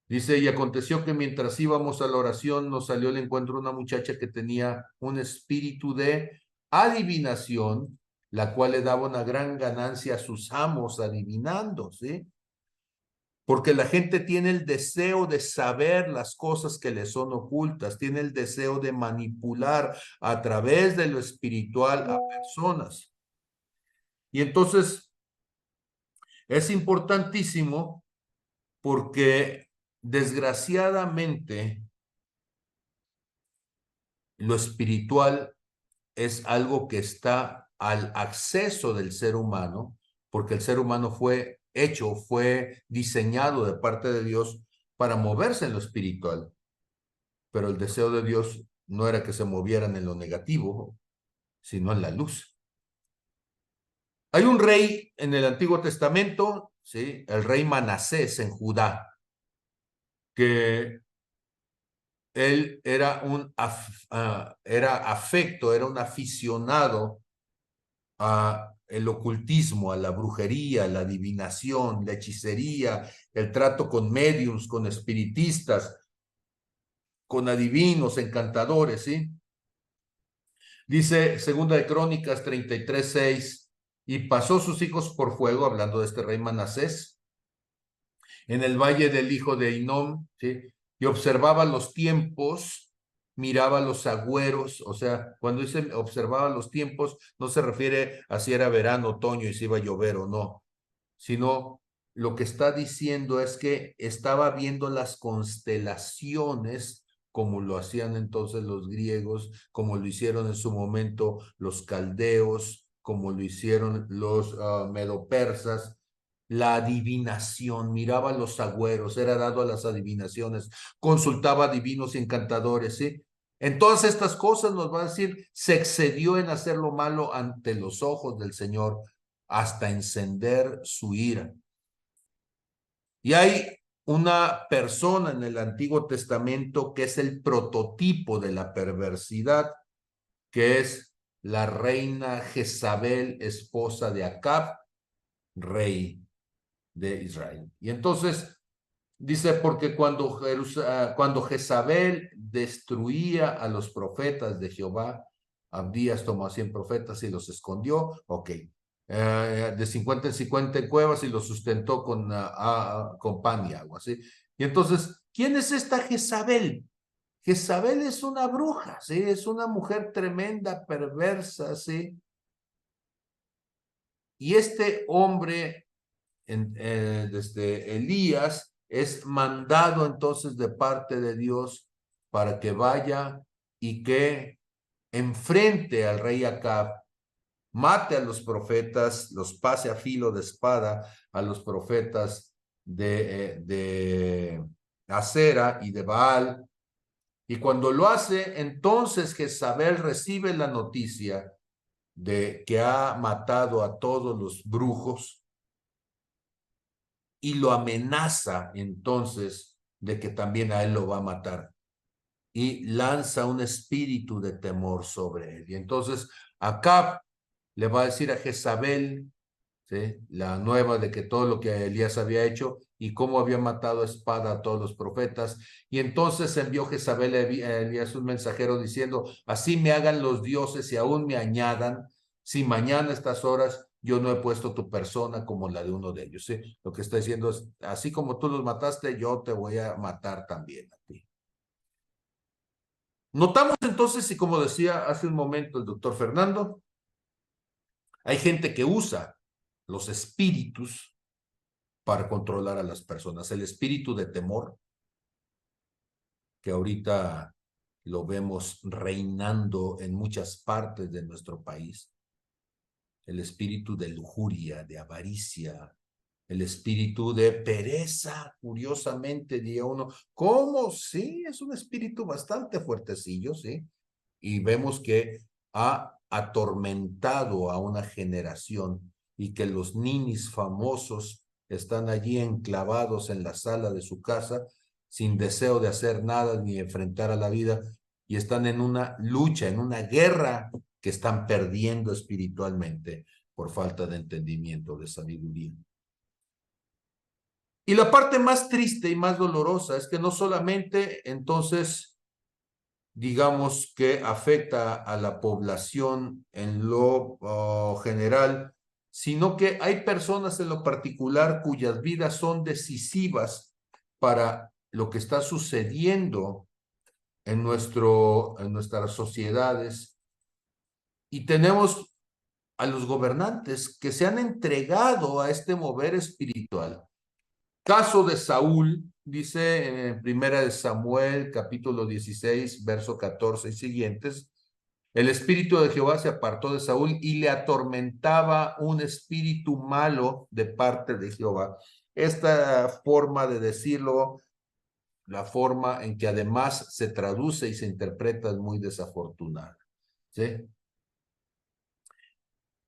dice, y aconteció que mientras íbamos a la oración nos salió al encuentro una muchacha que tenía un espíritu de adivinación, la cual le daba una gran ganancia a sus amos adivinando, ¿sí? Porque la gente tiene el deseo de saber las cosas que le son ocultas, tiene el deseo de manipular a través de lo espiritual a personas. Y entonces es importantísimo porque desgraciadamente lo espiritual es algo que está al acceso del ser humano, porque el ser humano fue hecho, fue diseñado de parte de Dios para moverse en lo espiritual, pero el deseo de Dios no era que se movieran en lo negativo, sino en la luz. Hay un rey en el Antiguo Testamento, ¿sí? El rey Manasés en Judá, que él era era afecto, era un aficionado a el ocultismo, a la brujería, la adivinación, la hechicería, el trato con médiums, con espiritistas, con adivinos, encantadores, ¿sí? Dice Segunda de Crónicas 33:6, y pasó sus hijos por fuego, hablando de este rey Manasés, en el valle del hijo de Hinnom, ¿sí? Y observaba los tiempos, miraba los agüeros, o sea, cuando dice observaba los tiempos, no se refiere a si era verano, otoño y si iba a llover o no, sino lo que está diciendo es que estaba viendo las constelaciones como lo hacían entonces los griegos, como lo hicieron en su momento los caldeos, como lo hicieron los medopersas, la adivinación, miraba los agüeros, era dado a las adivinaciones, consultaba a divinos y encantadores, ¿sí? En todas estas cosas nos va a decir, se excedió en hacer lo malo ante los ojos del Señor hasta encender su ira. Y hay una persona en el Antiguo Testamento que es el prototipo de la perversidad, que es la reina Jezabel, esposa de Acab, rey de Israel. Y entonces dice, porque cuando Jezabel destruía a los profetas de Jehová, Abdías tomó a 100 profetas y los escondió, ok, de 50 en 50 en cuevas y los sustentó con pan y agua, ¿sí? Y entonces, ¿quién es esta Jezabel? Jezabel es una bruja, ¿sí? Es una mujer tremenda, perversa, ¿sí? Y este hombre desde Elías, es mandado entonces de parte de Dios para que vaya y que enfrente al rey Acab, mate a los profetas, los pase a filo de espada a los profetas de Acera y de Baal. Y cuando lo hace, entonces Jezabel recibe la noticia de que ha matado a todos los brujos y lo amenaza entonces de que también a él lo va a matar y lanza un espíritu de temor sobre él. Y entonces Acab le va a decir a Jezabel, ¿sí?, la nueva de que todo lo que Elías había hecho y cómo había matado a espada a todos los profetas. Y entonces envió Jezabel a Elías un mensajero diciendo, así me hagan los dioses y aún me añadan, si mañana a estas horas yo no he puesto tu persona como la de uno de ellos. ¿Sí? Lo que está diciendo es, así como tú los mataste, yo te voy a matar también a ti. Notamos entonces, y como decía hace un momento el doctor Fernando, hay gente que usa los espíritus para controlar a las personas. El espíritu de temor, que ahorita lo vemos reinando en muchas partes de nuestro país. El espíritu de lujuria, de avaricia, el espíritu de pereza, curiosamente diría uno. ¿Cómo? Sí, es un espíritu bastante fuertecillo, sí. Y vemos que ha atormentado a una generación y que los ninis famosos están allí enclavados en la sala de su casa sin deseo de hacer nada ni enfrentar a la vida y están en una lucha, en una guerra que están perdiendo espiritualmente por falta de entendimiento, de sabiduría. Y la parte más triste y más dolorosa es que no solamente entonces digamos que afecta a la población en lo general, sino que hay personas en lo particular cuyas vidas son decisivas para lo que está sucediendo en nuestras sociedades. Y tenemos a los gobernantes que se han entregado a este mover espiritual. Caso de Saúl, dice en Primera de Samuel, capítulo 16, verso 14 y siguientes, el espíritu de Jehová se apartó de Saúl y le atormentaba un espíritu malo de parte de Jehová. Esta forma de decirlo, la forma en que además se traduce y se interpreta es muy desafortunada, ¿sí?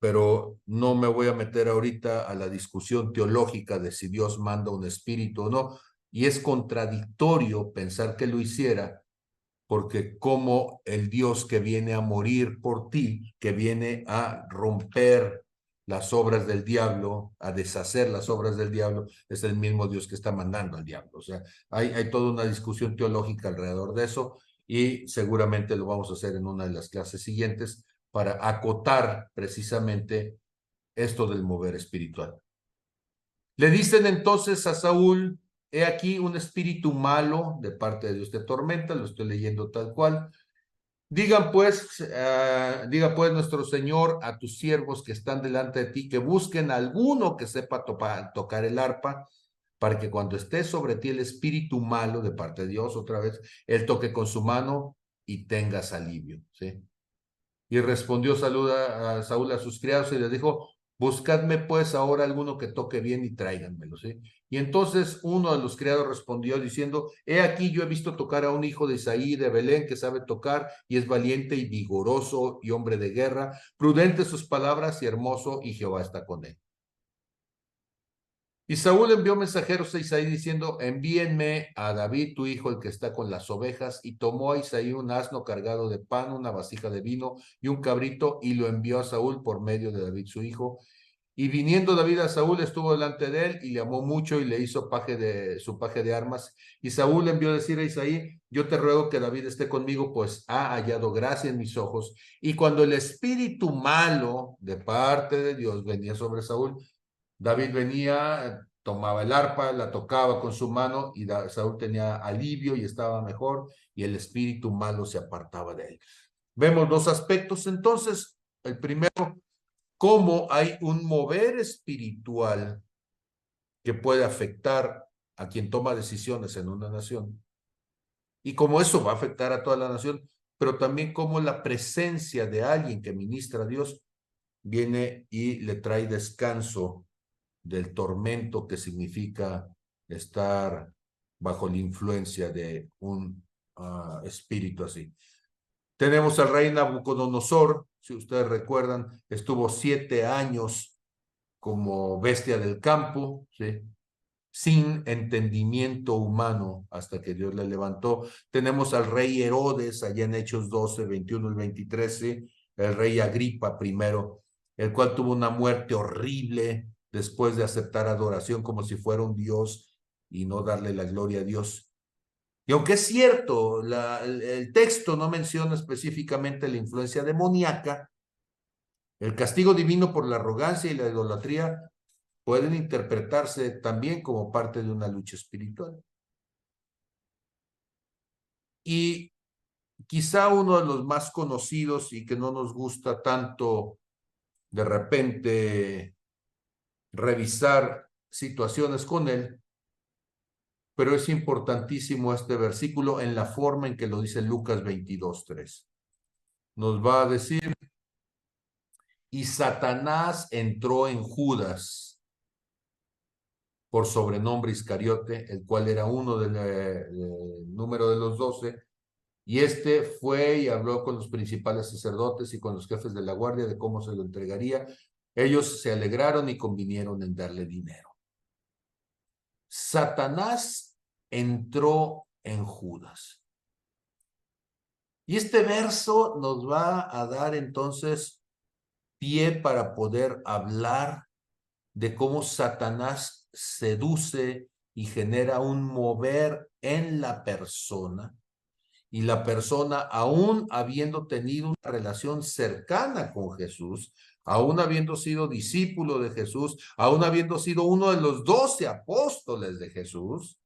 Pero no me voy a meter ahorita a la discusión teológica de si Dios manda un espíritu o no, y es contradictorio pensar que lo hiciera porque como el Dios que viene a morir por ti, que viene a romper las obras del diablo, a deshacer las obras del diablo, es el mismo Dios que está mandando al diablo. O sea, hay toda una discusión teológica alrededor de eso y seguramente lo vamos a hacer en una de las clases siguientes para acotar precisamente esto del mover espiritual. Le dicen entonces a Saúl: he aquí un espíritu malo de parte de Dios te tormenta, lo estoy leyendo tal cual. Diga pues nuestro Señor a tus siervos que están delante de ti, que busquen a alguno que sepa tocar el arpa, para que cuando esté sobre ti el espíritu malo de parte de Dios, otra vez, él toque con su mano y tengas alivio, ¿sí? Y respondió Saúl a sus criados y les dijo: buscadme pues ahora alguno que toque bien y tráiganmelo, ¿sí? Y entonces uno de los criados respondió diciendo: he aquí, yo he visto tocar a un hijo de Isaí de Belén que sabe tocar y es valiente y vigoroso y hombre de guerra, prudente sus palabras y hermoso, y Jehová está con él. Y Saúl envió mensajeros a Isaí diciendo: envíenme a David tu hijo, el que está con las ovejas. Y tomó a Isaí un asno cargado de pan, una vasija de vino y un cabrito, y lo envió a Saúl por medio de David su hijo. Y viniendo David a Saúl, estuvo delante de él y le amó mucho y le hizo su paje de armas. Y Saúl envió a decir a Isaí: yo te ruego que David esté conmigo, pues ha hallado gracia en mis ojos. Y cuando el espíritu malo de parte de Dios venía sobre Saúl, David venía, tomaba el arpa, la tocaba con su mano y Saúl tenía alivio y estaba mejor, y el espíritu malo se apartaba de él. Vemos dos aspectos entonces. El primero, cómo hay un mover espiritual que puede afectar a quien toma decisiones en una nación, y cómo eso va a afectar a toda la nación, pero también cómo la presencia de alguien que ministra a Dios viene y le trae descanso del tormento que significa estar bajo la influencia de un espíritu así. Tenemos al rey Nabucodonosor, si ustedes recuerdan, estuvo 7 años como bestia del campo, ¿sí? Sin entendimiento humano hasta que Dios le levantó. Tenemos al rey Herodes, allá en Hechos 12, 21 y 23, ¿sí? El rey Agripa primero, el cual tuvo una muerte horrible después de aceptar adoración como si fuera un dios y no darle la gloria a Dios. Y aunque es cierto, el texto no menciona específicamente la influencia demoníaca, el castigo divino por la arrogancia y la idolatría pueden interpretarse también como parte de una lucha espiritual. Y quizá uno de los más conocidos y que no nos gusta tanto de repente revisar situaciones con él, pero es importantísimo este versículo en la forma en que lo dice Lucas 22:3. Nos va a decir: y Satanás entró en Judas, por sobrenombre Iscariote, el cual era uno del número de los 12, y este fue y habló con los principales sacerdotes y con los jefes de la guardia de cómo se lo entregaría. Ellos se alegraron y convinieron en darle dinero. Satanás entró en Judas. Y este verso nos va a dar entonces pie para poder hablar de cómo Satanás seduce y genera un mover en la persona, y la persona, aún habiendo tenido una relación cercana con Jesús, aún habiendo sido discípulo de Jesús, aún habiendo sido uno de los 12 apóstoles de Jesús,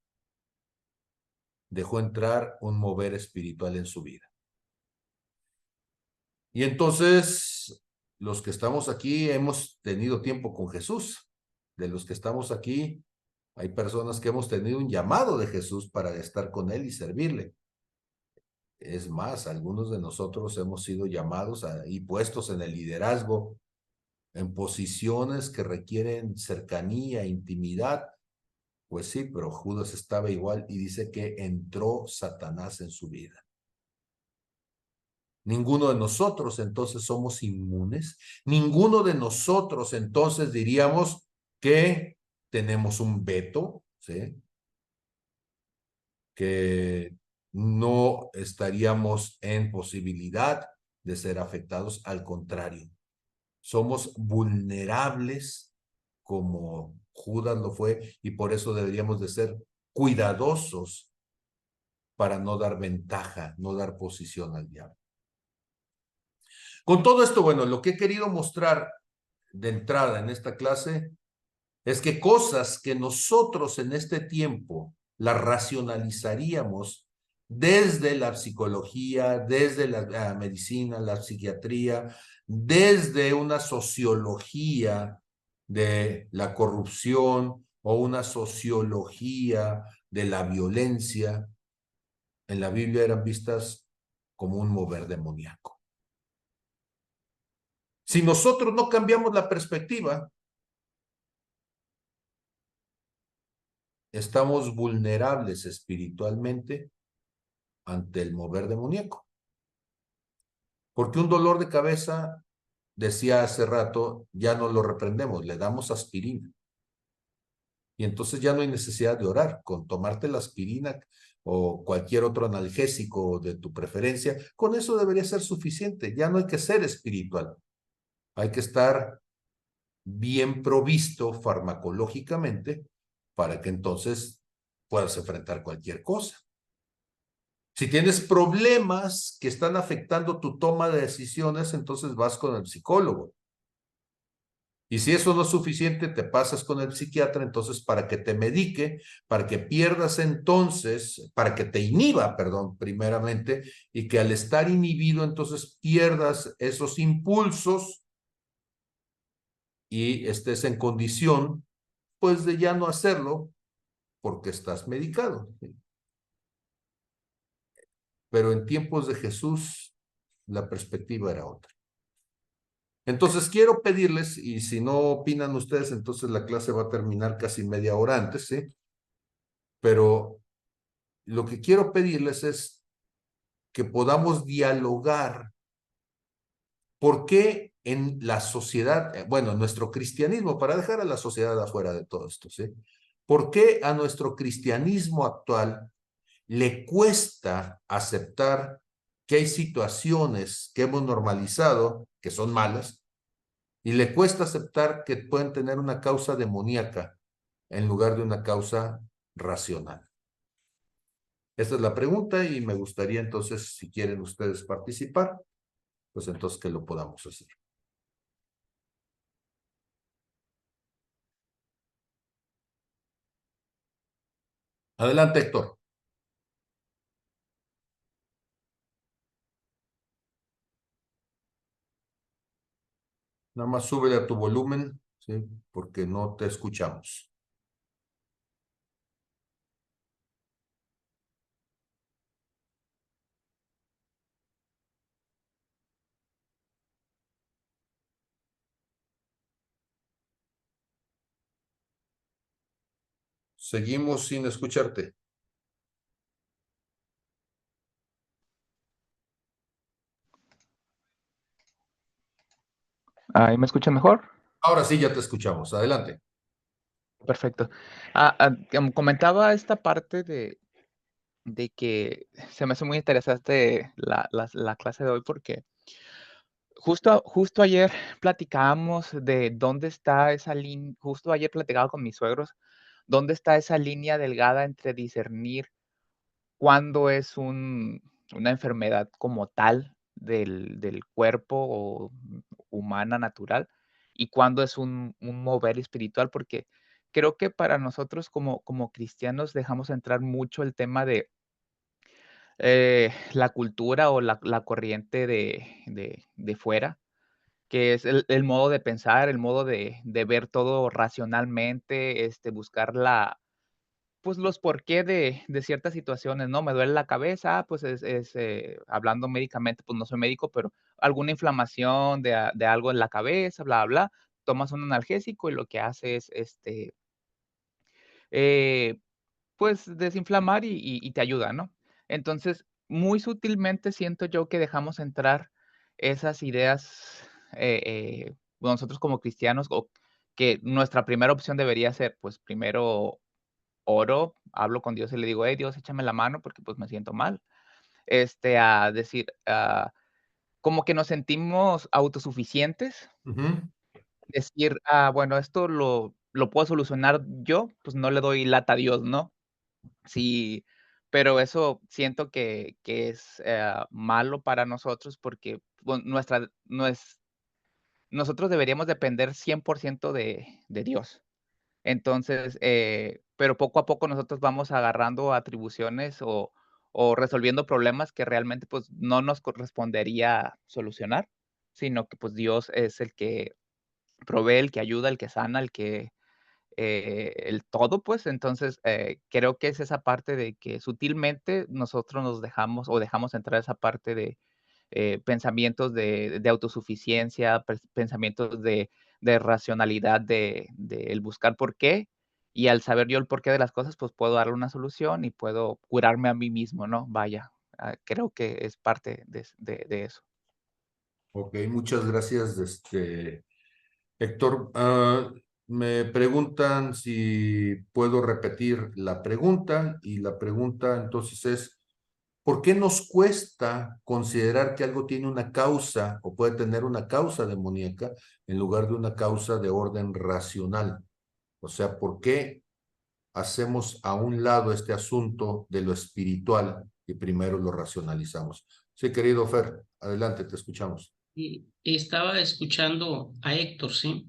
dejó entrar un mover espiritual en su vida. Y entonces, los que estamos aquí hemos tenido tiempo con Jesús. De los que estamos aquí, hay personas que hemos tenido un llamado de Jesús para estar con Él y servirle. Es más, algunos de nosotros hemos sido llamados y puestos en el liderazgo, en posiciones que requieren cercanía, intimidad. Pues sí, pero Judas estaba igual y dice que entró Satanás en su vida. Ninguno de nosotros entonces somos inmunes. Ninguno de nosotros entonces diríamos que tenemos un veto, ¿sí? Que no estaríamos en posibilidad de ser afectados. Al contrario, somos vulnerables como Judas lo fue, y por eso deberíamos de ser cuidadosos para no dar ventaja, no dar posición al diablo. Con todo esto, bueno, lo que he querido mostrar de entrada en esta clase es que cosas que nosotros en este tiempo las racionalizaríamos desde la psicología, desde la medicina, la psiquiatría, desde una sociología de la corrupción o una sociología de la violencia, en la Biblia eran vistas como un mover demoníaco. Si nosotros no cambiamos la perspectiva, estamos vulnerables espiritualmente ante el mover demoníaco. Porque un dolor de cabeza, decía hace rato, ya no lo reprendemos, le damos aspirina. Y entonces ya no hay necesidad de orar. Con tomarte la aspirina o cualquier otro analgésico de tu preferencia, con eso debería ser suficiente. Ya no hay que ser espiritual. Hay que estar bien provisto farmacológicamente para que entonces puedas enfrentar cualquier cosa. Si tienes problemas que están afectando tu toma de decisiones, entonces vas con el psicólogo. Y si eso no es suficiente, te pasas con el psiquiatra, entonces para que te medique, para que pierdas entonces, para que te inhiba, perdón, primeramente, y que al estar inhibido entonces pierdas esos impulsos y estés en condición, pues, de ya no hacerlo porque estás medicado. Pero en tiempos de Jesús, la perspectiva era otra. Entonces quiero pedirles, y si no opinan ustedes, entonces la clase va a terminar casi media hora antes, ¿sí? Pero lo que quiero pedirles es que podamos dialogar por qué en la sociedad, bueno, nuestro cristianismo, para dejar a la sociedad afuera de todo esto, ¿sí? ¿Por qué a nuestro cristianismo actual le cuesta aceptar que hay situaciones que hemos normalizado, que son malas, y le cuesta aceptar que pueden tener una causa demoníaca en lugar de una causa racional? Esta es la pregunta y me gustaría entonces, si quieren ustedes participar, pues entonces que lo podamos hacer. Adelante, Héctor. Nada más súbele a tu volumen, ¿sí? Porque no te escuchamos. Seguimos sin escucharte. ¿Ahí me escuchan mejor? Ahora sí ya te escuchamos. Adelante. Perfecto. Como comentaba esta parte de que se me hace muy interesante la clase de hoy porque justo ayer platicábamos de dónde está esa línea, justo ayer platicaba con mis suegros, dónde está esa línea delgada entre discernir cuándo es una enfermedad como tal del cuerpo o humana natural y cuándo es un mover espiritual, porque creo que para nosotros como cristianos dejamos entrar mucho el tema de la cultura o la corriente de fuera, que es el modo de pensar, el modo de ver todo racionalmente, buscar pues, los porqué de ciertas situaciones, ¿no? Me duele la cabeza, pues, hablando médicamente, pues, no soy médico, pero alguna inflamación de algo en la cabeza, bla, bla, bla. Tomas un analgésico y lo que hace es, eh, pues, desinflamar y te ayuda, ¿no? Entonces, muy sutilmente siento yo que dejamos entrar esas ideas, nosotros como cristianos, o que nuestra primera opción debería ser, pues, primero oro, hablo con Dios y le digo: hey, Dios, échame la mano porque pues me siento mal. A decir, como que nos sentimos autosuficientes, Ujú. decir, bueno, esto lo puedo solucionar yo, pues no le doy lata a Dios, ¿no? Sí, pero eso siento que es, malo para nosotros porque, bueno, nosotros deberíamos depender 100% de Dios. Entonces, pero poco a poco nosotros vamos agarrando atribuciones o resolviendo problemas que realmente, pues, no nos correspondería solucionar, sino que, pues, Dios es el que provee, el que ayuda, el que sana, el todo, pues. Entonces, creo que es esa parte de que sutilmente nosotros nos dejamos o dejamos entrar esa parte de pensamientos de autosuficiencia, pensamientos de racionalidad, de el buscar por qué, y al saber yo el porqué de las cosas, pues puedo darle una solución y puedo curarme a mí mismo, ¿no? Vaya, creo que es parte de eso. Ok, muchas gracias, Héctor. Me preguntan si puedo repetir la pregunta y la pregunta entonces es, ¿por qué nos cuesta considerar que algo tiene una causa o puede tener una causa demoníaca en lugar de una causa de orden racional? O sea, ¿por qué hacemos a un lado este asunto de lo espiritual y primero lo racionalizamos? Sí, querido Fer, adelante, te escuchamos. Y estaba escuchando a Héctor, ¿sí?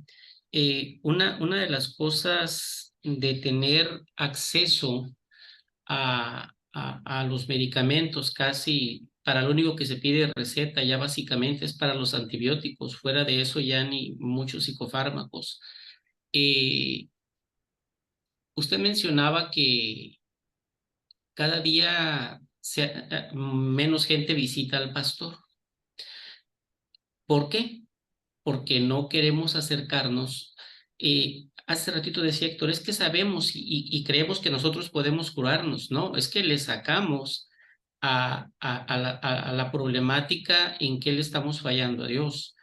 Una de las cosas de tener acceso a los medicamentos casi para lo único que se pide receta ya básicamente es para los antibióticos, fuera de eso ya ni muchos psicofármacos. Eh, Usted mencionaba que cada día menos gente visita al pastor. ¿Por qué? Porque no queremos acercarnos. Hace ratito decía Héctor, es que sabemos y creemos que nosotros podemos curarnos, ¿no? Es que le sacamos a la problemática en que le estamos fallando a Dios.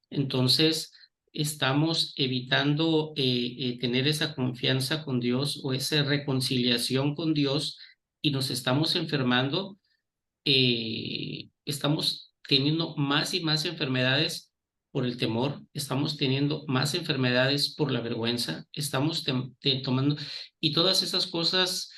Entonces, estamos evitando tener esa confianza con Dios o esa reconciliación con Dios y nos estamos enfermando, estamos teniendo más y más enfermedades por el temor, estamos teniendo más enfermedades por la vergüenza, estamos tomando, y todas esas cosas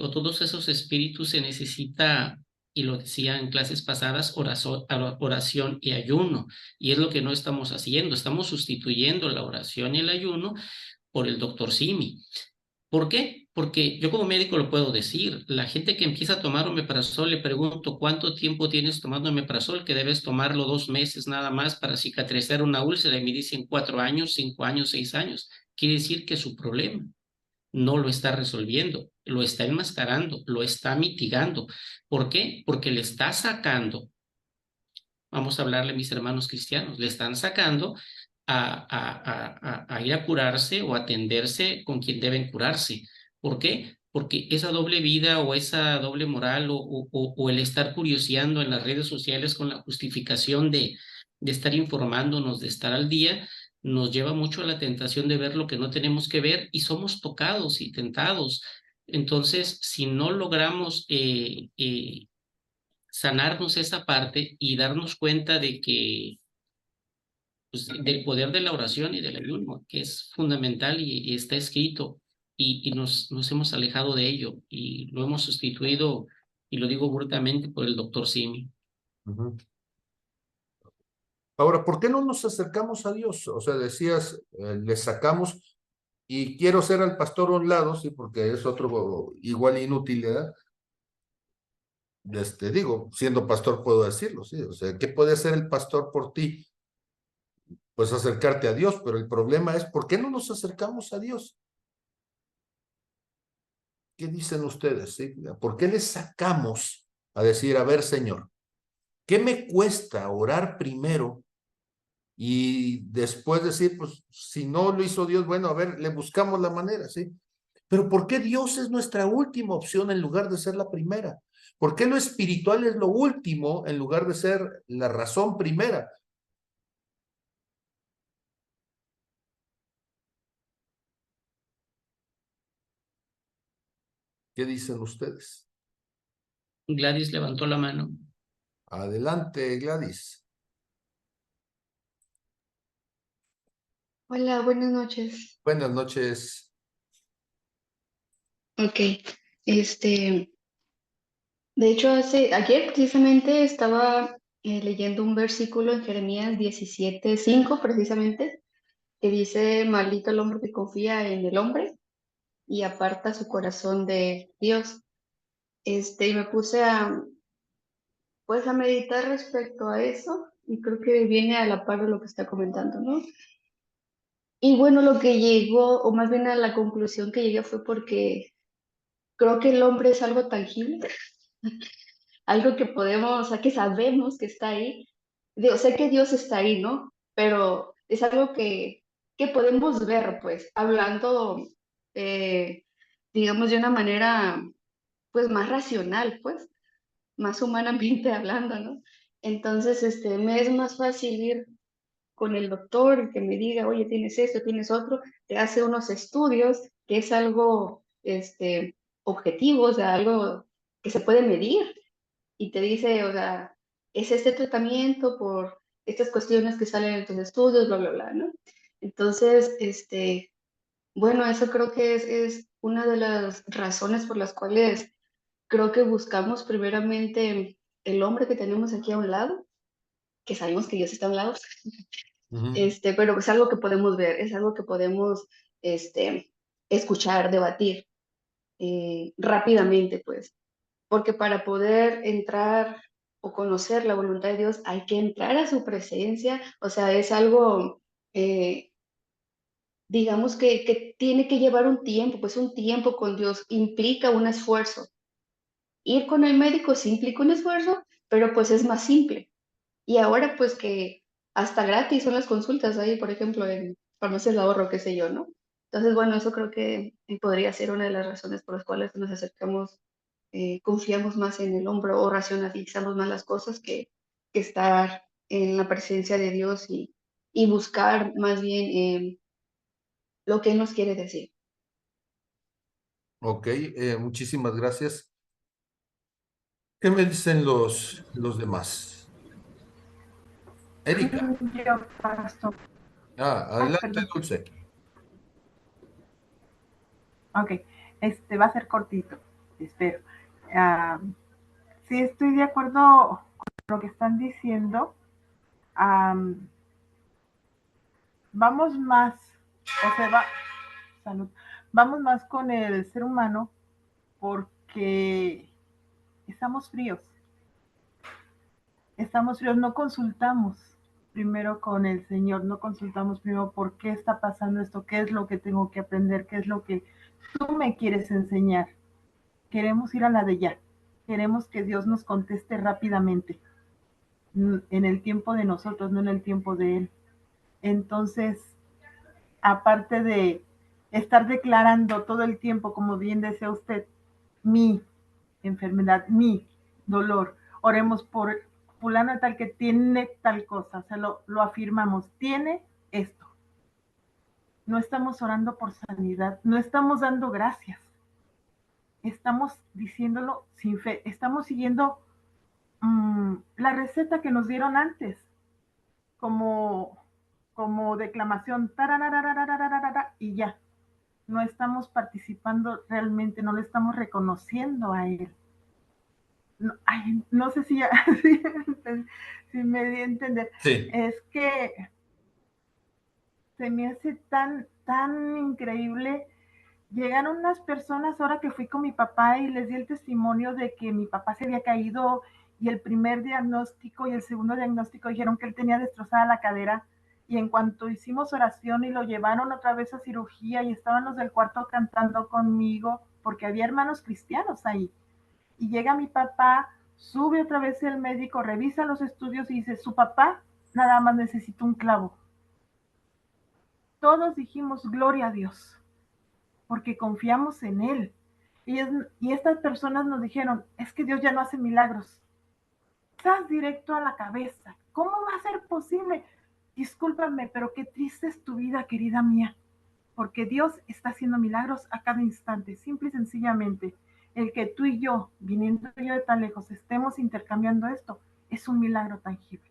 o todos esos espíritus se necesita, y lo decía en clases pasadas, oración y ayuno, y es lo que no estamos haciendo, estamos sustituyendo la oración y el ayuno por el doctor Simi. ¿Por qué? Porque yo como médico lo puedo decir. La gente que empieza a tomar omeprazol, le pregunto, ¿cuánto tiempo tienes tomando omeprazol? Que debes tomarlo 2 meses nada más para cicatrizar una úlcera. Y me dicen 4 años, 5 años, 6 años. Quiere decir que su problema no lo está resolviendo, lo está enmascarando, lo está mitigando. ¿Por qué? Porque le está sacando, vamos a hablarle a mis hermanos cristianos, le están sacando a ir a curarse o atenderse con quien deben curarse. ¿Por qué? Porque esa doble vida o esa doble moral o el estar curioseando en las redes sociales con la justificación de estar informándonos, de estar al día, nos lleva mucho a la tentación de ver lo que no tenemos que ver y somos tocados y tentados. Entonces, si no logramos sanarnos esa parte y darnos cuenta de que, pues, del poder de la oración y del ayuno, que es fundamental y está escrito, y nos hemos alejado de ello y lo hemos sustituido, y lo digo brutalmente, por el doctor Simi. Ujú. Ahora, ¿por qué no nos acercamos a Dios? O sea, decías, le sacamos y quiero ser al pastor a un lado, sí, porque es otro igual inútil, ¿verdad? Digo, siendo pastor puedo decirlo, sí. O sea, ¿qué puede hacer el pastor por ti? Pues acercarte a Dios, pero el problema es, ¿por qué no nos acercamos a Dios? ¿Qué dicen ustedes? ¿Sí? ¿Por qué le sacamos a decir, a ver, Señor, ¿qué me cuesta orar primero y después decir, pues si no lo hizo Dios, bueno, a ver, le buscamos la manera, ¿sí? Pero ¿por qué Dios es nuestra última opción en lugar de ser la primera? ¿Por qué lo espiritual es lo último en lugar de ser la razón primera? ¿Qué dicen ustedes? Gladys levantó la mano. Adelante, Gladys. Hola, buenas noches. Buenas noches. Ok, este, de hecho, ayer precisamente estaba leyendo un versículo en Jeremías 17:5 precisamente, que dice, maldito el hombre que confía en el hombre y aparta su corazón de Dios. Y me puse pues, a meditar respecto a eso y creo que viene a la par de lo que está comentando, ¿no? Y bueno, lo que llegó, o más bien a la conclusión que llegué fue porque creo que el hombre es algo tangible, algo que podemos, o sea, que sabemos que está ahí. Digo, sé que Dios está ahí, ¿no? Pero es algo que podemos ver, pues, hablando, eh, digamos, de una manera, pues, más racional, pues, más humanamente hablando, ¿no? Entonces, me es más fácil ir con el doctor que me diga, oye, tienes esto, tienes otro, te hace unos estudios, que es algo, objetivo, o sea, algo que se puede medir y te dice, o sea, es este tratamiento por estas cuestiones que salen en tus estudios, bla, bla, bla, ¿no? Entonces, bueno, eso creo que es una de las razones por las cuales creo que buscamos primeramente el hombre que tenemos aquí a un lado, que sabemos que Dios está a un lado, pero es algo que podemos ver, es algo que podemos, escuchar, debatir rápidamente, pues, porque para poder entrar o conocer la voluntad de Dios hay que entrar a su presencia, o sea, es algo, eh, digamos que tiene que llevar un tiempo, pues un tiempo con Dios implica un esfuerzo. Ir con el médico sí implica un esfuerzo, pero pues es más simple. Y ahora pues que hasta gratis son las consultas ahí, por ejemplo, en farmacias de ahorro, qué sé yo, ¿no? Entonces, bueno, eso creo que podría ser una de las razones por las cuales nos acercamos, confiamos más en el hombro o racionalizamos más las cosas que estar en la presencia de Dios y buscar más bien lo que Él nos quiere decir. Ok, muchísimas gracias. ¿Qué me dicen los demás? Erika. Yo, pastor. Adelante, Perdón. Dulce. Ok, va a ser cortito, espero. Ah, sí, estoy de acuerdo con lo que están diciendo. Am, vamos más, o sea, salud, vamos más con el ser humano porque estamos fríos, no consultamos primero con el Señor, no consultamos primero por qué está pasando esto, qué es lo que tengo que aprender, qué es lo que tú me quieres enseñar. Queremos ir a la de ya. Queremos que Dios nos conteste rápidamente, en el tiempo de nosotros, no en el tiempo de Él. Entonces, aparte de estar declarando todo el tiempo, como bien decía usted, mi enfermedad, mi dolor, oremos por fulano tal que tiene tal cosa, o sea, lo afirmamos, tiene esto. No estamos orando por sanidad, no estamos dando gracias, estamos diciéndolo sin fe, estamos siguiendo la receta que nos dieron antes, como, como declamación, y ya. No estamos participando realmente, no le estamos reconociendo a él. No, ay, no sé si, si me di a entender. Sí. Es que se me hace tan increíble. Llegaron unas personas ahora que fui con mi papá y les di el testimonio de que mi papá se había caído y el primer diagnóstico y el segundo diagnóstico dijeron que él tenía destrozada la cadera y en cuanto hicimos oración y lo llevaron otra vez a cirugía y estaban los del cuarto cantando conmigo porque había hermanos cristianos ahí y llega mi papá, sube otra vez el médico, revisa los estudios y dice, su papá nada más necesita un clavo. Todos dijimos, gloria a Dios porque confiamos en Él. Y estas personas nos dijeron, es que Dios ya no hace milagros. Estás directo a la cabeza. ¿Cómo va a ser posible? Discúlpame, pero qué triste es tu vida, querida mía, porque Dios está haciendo milagros a cada instante, simple y sencillamente. El que tú y yo, viniendo yo de tan lejos, estemos intercambiando esto, es un milagro tangible,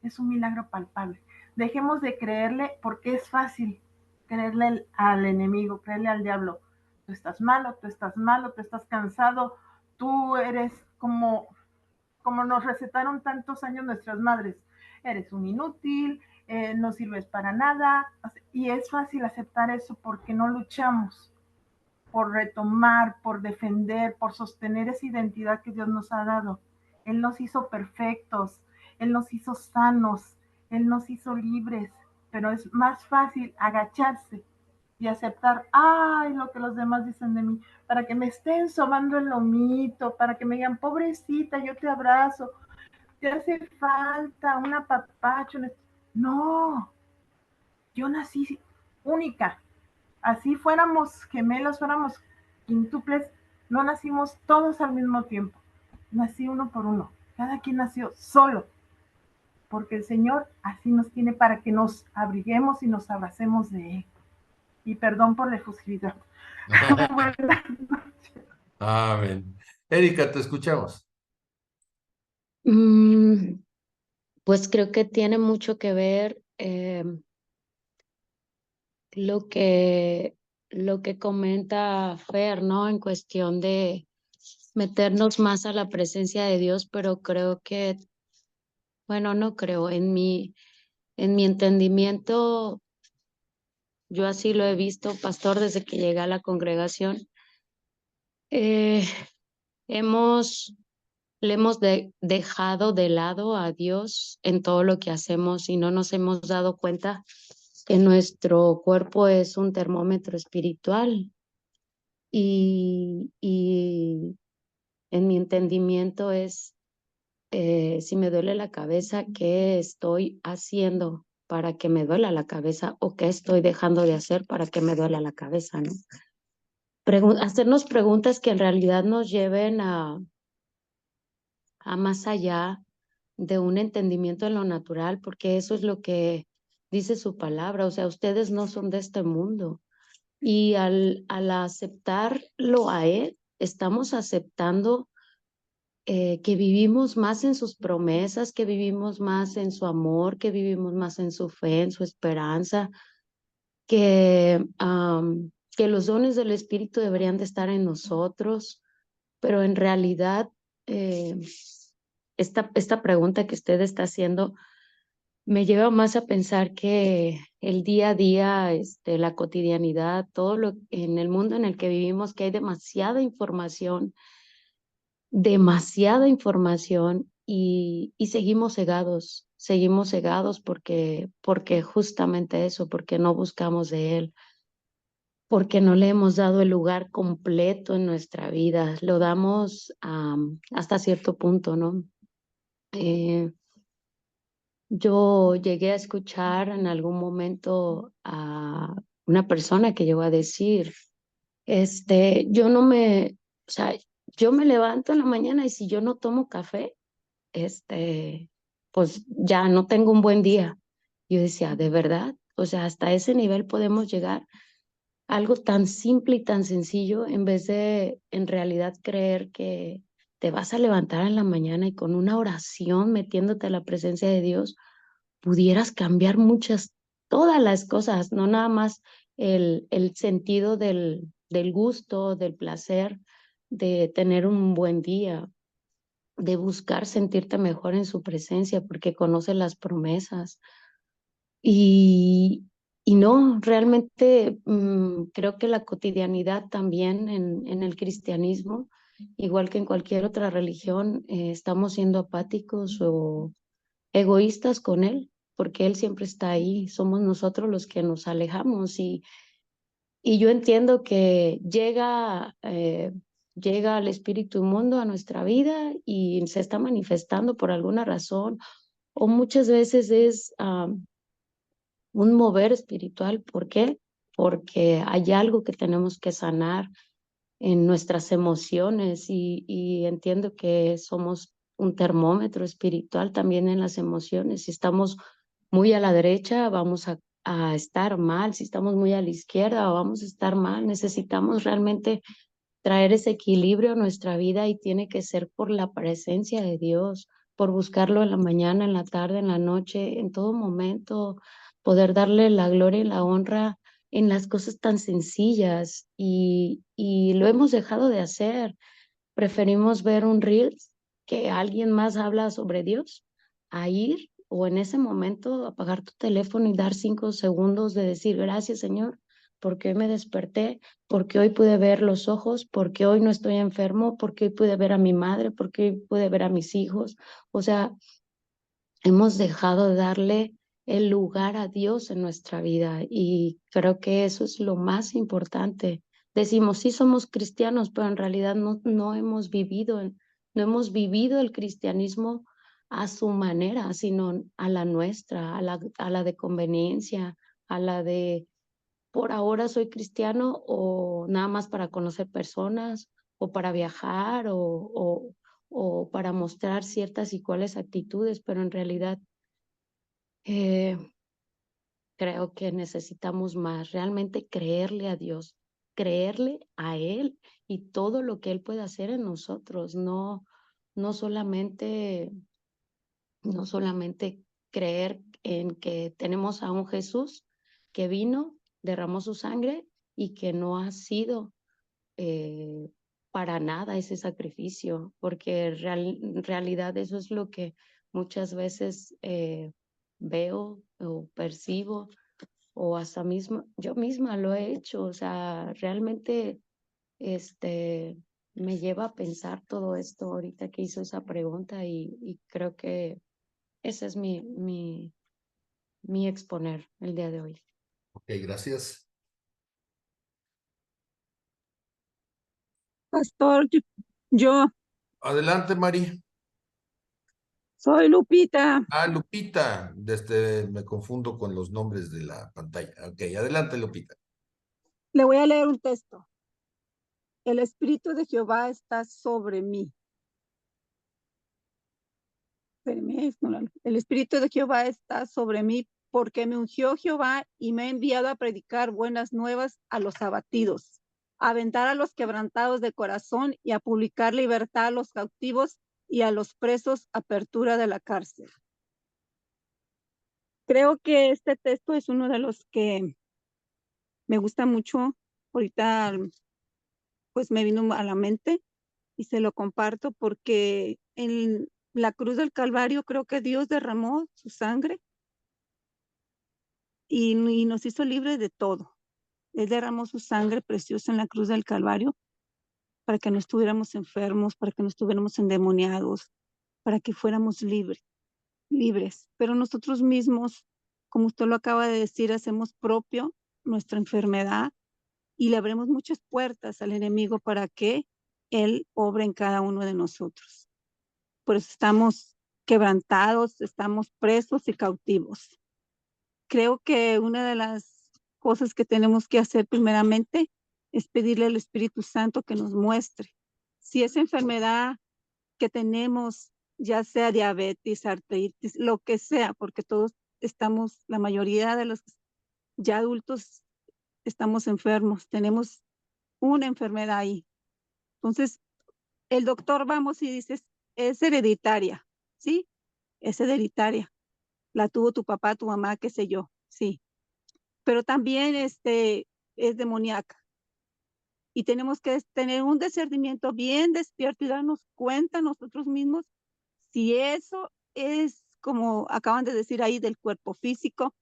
es un milagro palpable. Dejemos de creerle, porque es fácil creerle al enemigo, creerle al diablo. Tú estás malo, tú estás malo, tú estás cansado, tú eres como nos recetaron tantos años nuestras madres. Eres un inútil, no sirves para nada. Y es fácil aceptar eso porque no luchamos por retomar, por defender, por sostener esa identidad que Dios nos ha dado. Él nos hizo perfectos, Él nos hizo sanos, Él nos hizo libres, pero es más fácil agacharse y aceptar, ay, lo que los demás dicen de mí, para que me estén sobando el lomito, para que me digan, pobrecita, yo te abrazo, te hace falta un apapacho. No, yo nací única. Así fuéramos gemelos, fuéramos quintuples, no nacimos todos al mismo tiempo. Nací uno por uno. Cada quien nació solo, porque el Señor así nos tiene para que nos abriguemos y nos abracemos de Él. Y perdón por la efusividad. Amén. Erika, te escuchamos. Pues creo que tiene mucho que ver lo que, lo que comenta Fer, ¿no? En cuestión de meternos más a la presencia de Dios, pero creo que, bueno, no creo, en mi entendimiento, yo así lo he visto, pastor, desde que llegué a la congregación, eh, hemos, le hemos dejado de lado a Dios en todo lo que hacemos y no nos hemos dado cuenta que nuestro cuerpo es un termómetro espiritual y en mi entendimiento es, si me duele la cabeza, ¿qué estoy haciendo para que me duela la cabeza o qué estoy dejando de hacer para que me duela la cabeza, ¿no? Hacernos preguntas que en realidad nos lleven a más allá de un entendimiento en lo natural, porque eso es lo que dice su palabra, o sea, ustedes no son de este mundo. Y al aceptarlo a Él, estamos aceptando que vivimos más en sus promesas, que vivimos más en su amor, que vivimos más en su fe, en su esperanza, que los dones del Espíritu deberían de estar en nosotros, pero en realidad eh, esta pregunta que usted está haciendo me lleva más a pensar que el día a día, la cotidianidad, todo lo en el mundo en el que vivimos, que hay demasiada información y seguimos cegados porque justamente eso, porque no buscamos de Él, porque no le hemos dado el lugar completo en nuestra vida, lo damos hasta cierto punto, ¿no? Yo llegué a escuchar en algún momento a una persona que llegó a decir, yo no me, o sea, yo me levanto en la mañana y si yo no tomo café, pues ya no tengo un buen día. Yo decía, ¿de verdad? O sea, hasta ese nivel podemos llegar. Algo tan simple y tan sencillo, en vez de en realidad creer que te vas a levantar en la mañana y con una oración metiéndote a la presencia de Dios, pudieras cambiar todas las cosas, no nada más el sentido del gusto, del placer, de tener un buen día, de buscar sentirte mejor en su presencia porque conoce las promesas. Y, y no, realmente creo que la cotidianidad también en el cristianismo, igual que en cualquier otra religión, estamos siendo apáticos o egoístas con Él, porque Él siempre está ahí, somos nosotros los que nos alejamos y yo entiendo que llega el espíritu inmundo a nuestra vida y se está manifestando por alguna razón o muchas veces es un mover espiritual. ¿Por qué? Porque hay algo que tenemos que sanar en nuestras emociones y entiendo que somos un termómetro espiritual también en las emociones. Si estamos muy a la derecha, vamos a estar mal. Si estamos muy a la izquierda, vamos a estar mal. Necesitamos realmente traer ese equilibrio a nuestra vida y tiene que ser por la presencia de Dios, por buscarlo en la mañana, en la tarde, en la noche, en todo momento, poder darle la gloria y la honra en las cosas tan sencillas y lo hemos dejado de hacer. Preferimos ver un Reels que alguien más habla sobre Dios a ir o en ese momento apagar tu teléfono y dar 5 segundos de decir gracias Señor, porque hoy me desperté, porque hoy pude ver los ojos, porque hoy no estoy enfermo, porque hoy pude ver a mi madre, porque hoy pude ver a mis hijos. O sea, hemos dejado de darle el lugar a Dios en nuestra vida y creo que eso es lo más importante. Decimos, sí somos cristianos, pero en realidad no hemos vivido, no hemos vivido el cristianismo a su manera, sino a la nuestra, a la de conveniencia, a la de por ahora soy cristiano o nada más para conocer personas o para viajar o para mostrar ciertas y cuáles actitudes, pero en realidad eh, creo que necesitamos más, realmente creerle a Dios, creerle a Él y todo lo que Él puede hacer en nosotros, no solamente, no solamente creer en que tenemos a un Jesús que vino, derramó su sangre y que no ha sido eh, para nada ese sacrificio, porque en realidad eso es lo que muchas veces veo o percibo, o hasta mismo, yo misma lo he hecho, o sea, realmente este, me lleva a pensar todo esto ahorita que hizo esa pregunta y creo que ese es mi exponer el día de hoy. Ok, gracias. Pastor, yo Adelante, Mari. soy Lupita. Ah, Lupita. Me confundo con los nombres de la pantalla. Ok, adelante, Lupita. Le voy a leer un texto. El Espíritu de Jehová está sobre mí. Espérame, el Espíritu de Jehová está sobre mí porque me ungió Jehová y me ha enviado a predicar buenas nuevas a los abatidos, a aventar a los quebrantados de corazón y a publicar libertad a los cautivos y a los presos apertura de la cárcel. Creo que este texto es uno de los que me gusta mucho. Ahorita pues me vino a la mente y se lo comparto porque en la cruz del Calvario creo que Dios derramó su sangre y nos hizo libres de todo. Él derramó su sangre preciosa en la cruz del Calvario para que no estuviéramos enfermos, para que no estuviéramos endemoniados, para que fuéramos libres. Pero nosotros mismos, como usted lo acaba de decir, hacemos propio nuestra enfermedad y le abrimos muchas puertas al enemigo para que él obre en cada uno de nosotros. Por eso estamos quebrantados, estamos presos y cautivos. Creo que una de las cosas que tenemos que hacer primeramente es pedirle al Espíritu Santo que nos muestre si esa enfermedad que tenemos, ya sea diabetes, artritis, lo que sea, porque todos estamos, la mayoría de los ya adultos estamos enfermos, tenemos una enfermedad ahí. Entonces, el doctor vamos y dices, es hereditaria, ¿sí? Es hereditaria. La tuvo tu papá, tu mamá, qué sé yo, sí. Pero también es demoníaca. Y tenemos que tener un discernimiento bien despierto y darnos cuenta nosotros mismos si eso es como acaban de decir ahí del cuerpo físico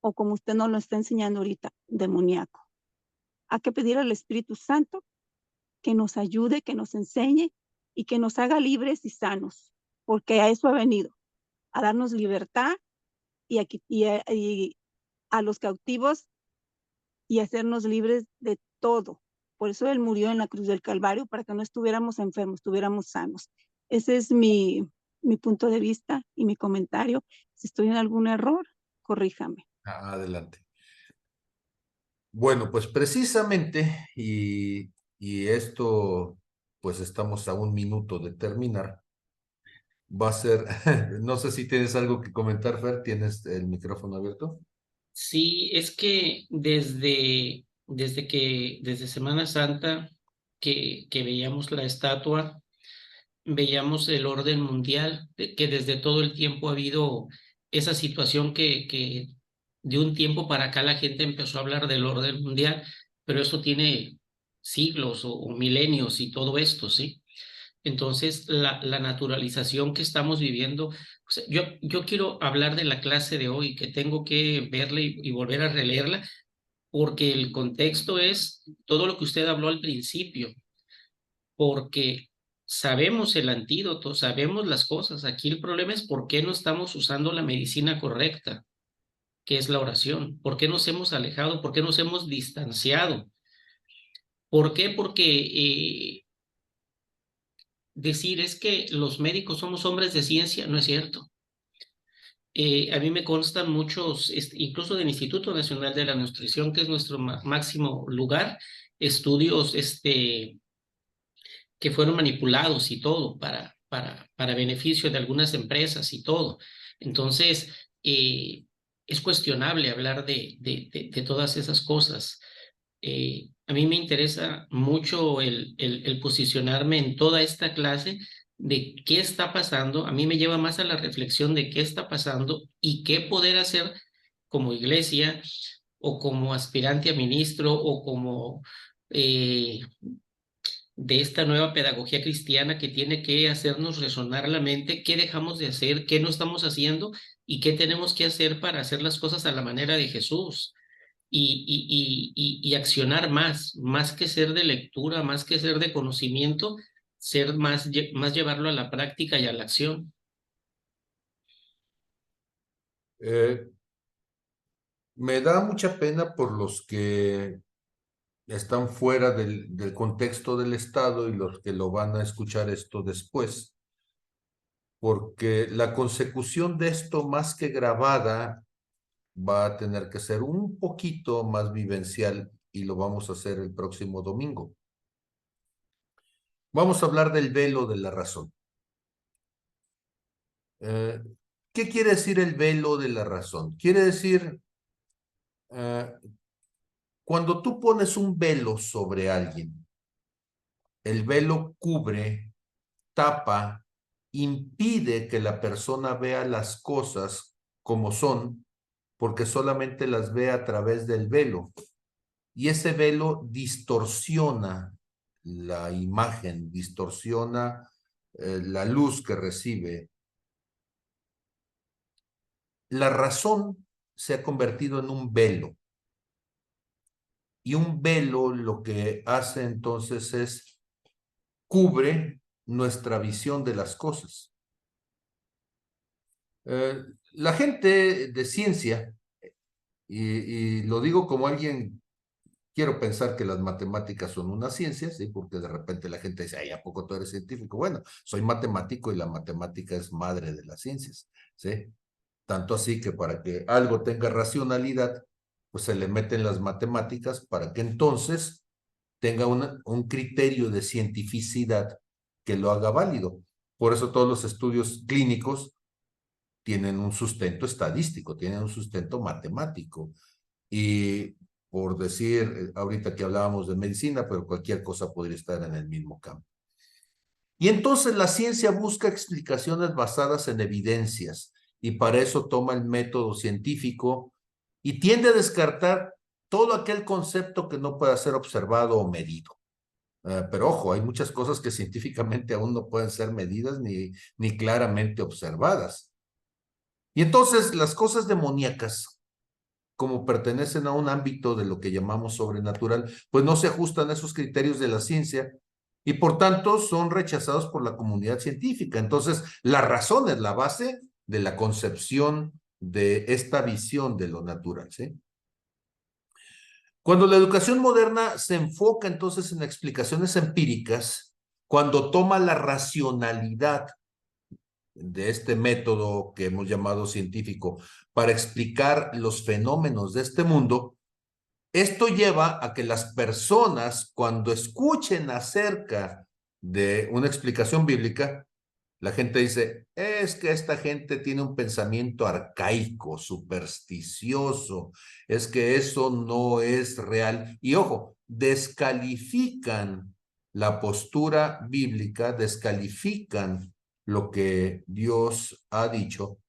o como usted nos lo está enseñando ahorita, demoníaco. Hay que pedir al Espíritu Santo que nos ayude, que nos enseñe y que nos haga libres y sanos, porque a eso ha venido, a darnos libertad y a los cautivos y hacernos libres de todo. Por eso Él murió en la cruz del Calvario, para que no estuviéramos enfermos, estuviéramos sanos. Ese es mi punto de vista y mi comentario. Si estoy en algún error, corríjame. Adelante. Bueno, pues precisamente, y esto, pues estamos a 1 minuto de terminar, va a ser, no sé si tienes algo que comentar, Fer, ¿tienes el micrófono abierto? Sí, es que desde Semana Santa que veíamos la estatua, veíamos el orden mundial, que desde todo el tiempo ha habido esa situación que de un tiempo para acá la gente empezó a hablar del orden mundial, pero eso tiene siglos o milenios y todo esto, ¿sí? Entonces, la naturalización que estamos viviendo, o sea, yo quiero hablar de la clase de hoy, que tengo que verla y volver a releerla, porque el contexto es todo lo que usted habló al principio, porque sabemos el antídoto, sabemos las cosas. Aquí el problema es por qué no estamos usando la medicina correcta, que es la oración. ¿Por qué nos hemos alejado? ¿Por qué nos hemos distanciado? ¿Por qué? Porque decir es que los médicos somos hombres de ciencia, no es cierto. A mí me constan muchos, incluso del Instituto Nacional de la Nutrición, que es nuestro máximo lugar, estudios que fueron manipulados y todo para beneficio de algunas empresas y todo. Entonces, es cuestionable hablar de todas esas cosas. A mí me interesa mucho el posicionarme en toda esta clase de qué está pasando. A mí me lleva más a la reflexión de qué está pasando y qué poder hacer como iglesia o como aspirante a ministro o como de esta nueva pedagogía cristiana que tiene que hacernos resonar la mente, qué dejamos de hacer, qué no estamos haciendo y qué tenemos que hacer para hacer las cosas a la manera de Jesús y accionar más que ser de lectura, más que ser de conocimiento, ser más llevarlo a la práctica y a la acción. Me da mucha pena por los que están fuera del contexto del Estado y los que lo van a escuchar esto después, porque la consecución de esto, más que grabada, va a tener que ser un poquito más vivencial y lo vamos a hacer el próximo domingo. Vamos a hablar del velo de la razón. ¿Qué quiere decir el velo de la razón? Quiere decir, cuando tú pones un velo sobre alguien, el velo cubre, tapa, impide que la persona vea las cosas como son, porque solamente las ve a través del velo. Y ese velo distorsiona la imagen, distorsiona la luz que recibe. La razón se ha convertido en un velo. Y un velo lo que hace entonces es cubre nuestra visión de las cosas. La gente de ciencia, y lo digo como alguien, quiero pensar que las matemáticas son una ciencia, ¿sí? Porque de repente la gente dice, ay, ¿a poco tú eres científico? Bueno, soy matemático y la matemática es madre de las ciencias, ¿sí? Tanto así que para que algo tenga racionalidad, pues se le meten las matemáticas para que entonces tenga un criterio de cientificidad que lo haga válido. Por eso todos los estudios clínicos tienen un sustento estadístico, tienen un sustento matemático. Y por decir, ahorita que hablábamos de medicina, pero cualquier cosa podría estar en el mismo campo. Y entonces la ciencia busca explicaciones basadas en evidencias y para eso toma el método científico y tiende a descartar todo aquel concepto que no pueda ser observado o medido. Pero ojo, hay muchas cosas que científicamente aún no pueden ser medidas ni claramente observadas. Y entonces las cosas demoníacas, como pertenecen a un ámbito de lo que llamamos sobrenatural, pues no se ajustan a esos criterios de la ciencia y por tanto son rechazados por la comunidad científica. Entonces, la razón es la base de la concepción de esta visión de lo natural, ¿sí? Cuando la educación moderna se enfoca entonces en explicaciones empíricas, cuando toma la racionalidad de este método que hemos llamado científico para explicar los fenómenos de este mundo, esto lleva a que las personas, cuando escuchen acerca de una explicación bíblica, la gente dice, es que esta gente tiene un pensamiento arcaico, supersticioso, es que eso no es real. Y ojo, descalifican la postura bíblica, descalifican lo que Dios ha dicho,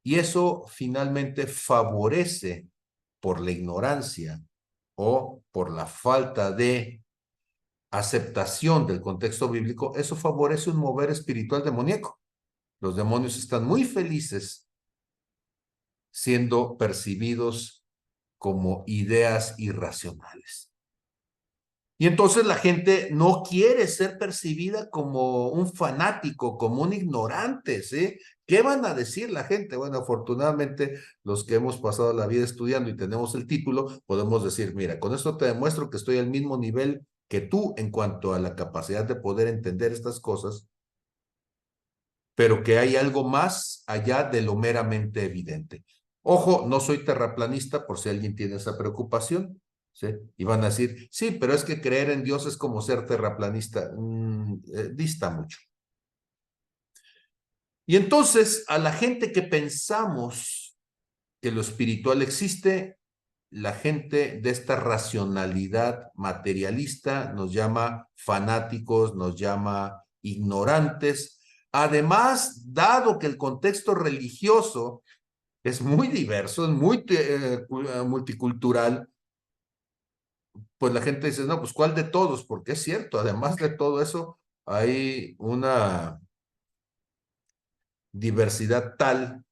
y eso finalmente favorece por la ignorancia o por la falta de aceptación del contexto bíblico, eso favorece un mover espiritual demoníaco. Los demonios están muy felices siendo percibidos como ideas irracionales. Y entonces la gente no quiere ser percibida como un fanático, como un ignorante, ¿sí? ¿Qué van a decir la gente? Bueno, afortunadamente los que hemos pasado la vida estudiando y tenemos el título, podemos decir, mira, con esto te demuestro que estoy al mismo nivel que tú en cuanto a la capacidad de poder entender estas cosas, pero que hay algo más allá de lo meramente evidente. Ojo, no soy terraplanista por si alguien tiene esa preocupación, ¿sí? Y van a decir, sí, pero es que creer en Dios es como ser terraplanista. Dista mucho. Y entonces, a la gente que pensamos que lo espiritual existe, la gente de esta racionalidad materialista nos llama fanáticos, nos llama ignorantes. Además, dado que el contexto religioso es muy diverso, es muy multicultural, pues la gente dice, no, pues ¿cuál de todos? Porque es cierto, además de todo eso, hay una diversidad tal,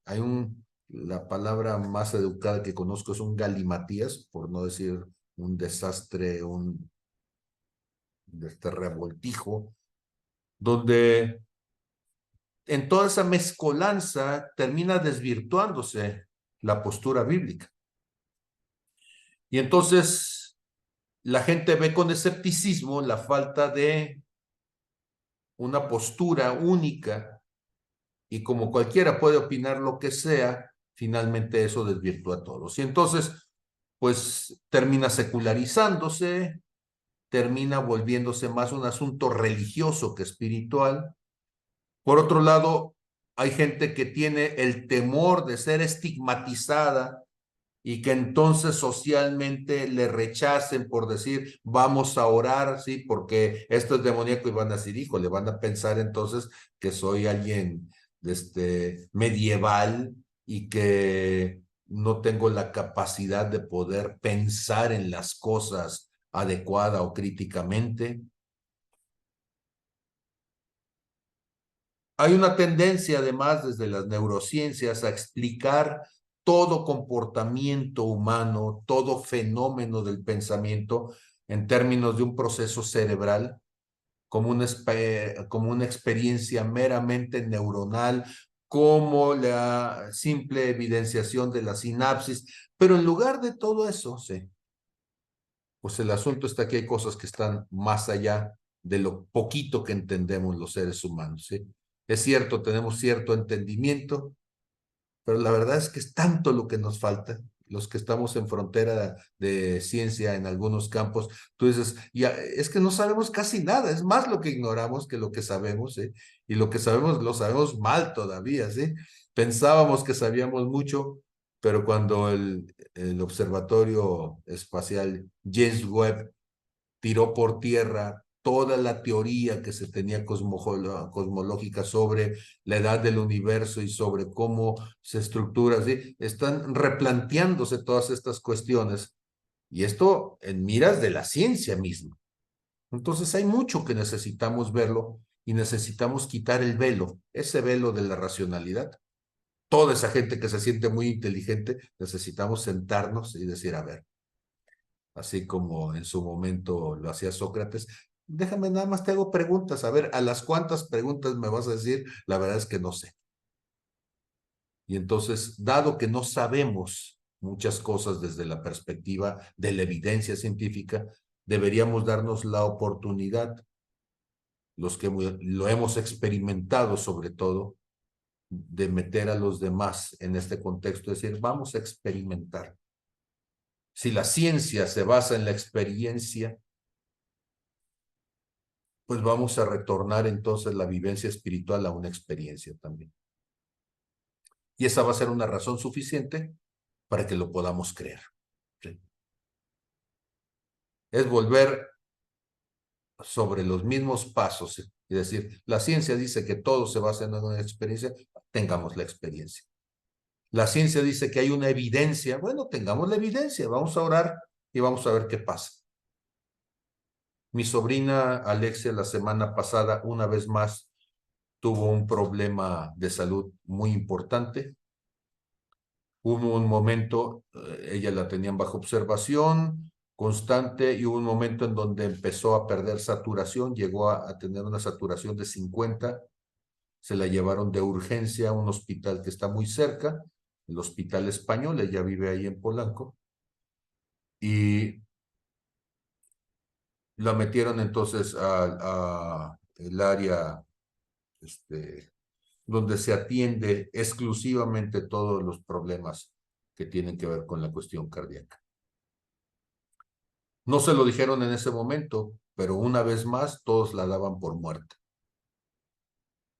la palabra más educada que conozco es un galimatías, por no decir un desastre, un revoltijo, donde en toda esa mezcolanza termina desvirtuándose la postura bíblica. Y entonces la gente ve con escepticismo la falta de una postura única, y como cualquiera puede opinar lo que sea, finalmente eso desvirtúa a todos. Y entonces, pues termina secularizándose, termina volviéndose más un asunto religioso que espiritual. Por otro lado, hay gente que tiene el temor de ser estigmatizada y que entonces socialmente le rechacen por decir, vamos a orar, ¿sí? Porque esto es demoníaco, y van a decir, hijo, le van a pensar entonces que soy alguien medieval y que no tengo la capacidad de poder pensar en las cosas adecuada o críticamente. Hay una tendencia, además, desde las neurociencias a explicar todo comportamiento humano, todo fenómeno del pensamiento en términos de un proceso cerebral, como una experiencia meramente neuronal, como la simple evidenciación de la sinapsis. Pero en lugar de todo eso, sí, pues el asunto está que hay cosas que están más allá de lo poquito que entendemos los seres humanos, ¿sí? Es cierto, tenemos cierto entendimiento, pero la verdad es que es tanto lo que nos falta. Los que estamos en frontera de ciencia en algunos campos, tú dices, ya, es que no sabemos casi nada, es más lo que ignoramos que lo que sabemos, ¿sí? Y lo que sabemos, lo sabemos mal todavía, ¿sí? Pensábamos que sabíamos mucho, pero cuando el Observatorio Espacial James Webb tiró por tierra toda la teoría que se tenía cosmológica sobre la edad del universo y sobre cómo se estructura, ¿sí? Están replanteándose todas estas cuestiones, y esto en miras de la ciencia misma. Entonces hay mucho que necesitamos verlo y necesitamos quitar el velo, ese velo de la racionalidad. Toda esa gente que se siente muy inteligente, necesitamos sentarnos y decir, a ver, así como en su momento lo hacía Sócrates, déjame nada más te hago preguntas, a ver, a las cuántas preguntas me vas a decir, la verdad es que no sé. Y entonces, dado que no sabemos muchas cosas desde la perspectiva de la evidencia científica, deberíamos darnos la oportunidad, los que lo hemos experimentado sobre todo, de meter a los demás en este contexto, es decir, vamos a experimentar. Si la ciencia se basa en la experiencia, pues vamos a retornar entonces la vivencia espiritual a una experiencia también. Y esa va a ser una razón suficiente para que lo podamos creer. ¿Sí? Es volver sobre los mismos pasos, es decir, la ciencia dice que todo se basa en una experiencia, tengamos la experiencia. La ciencia dice que hay una evidencia, bueno, tengamos la evidencia, vamos a orar y vamos a ver qué pasa. Mi sobrina Alexia la semana pasada, una vez más, tuvo un problema de salud muy importante. Hubo un momento, ella la tenían bajo observación constante, y hubo un momento en donde empezó a perder saturación, llegó a tener una saturación de 50, se la llevaron de urgencia a un hospital que está muy cerca, el Hospital Español, ella vive ahí en Polanco, y la metieron entonces a el área donde se atiende exclusivamente todos los problemas que tienen que ver con la cuestión cardíaca. No se lo dijeron en ese momento, pero una vez más todos la daban por muerta.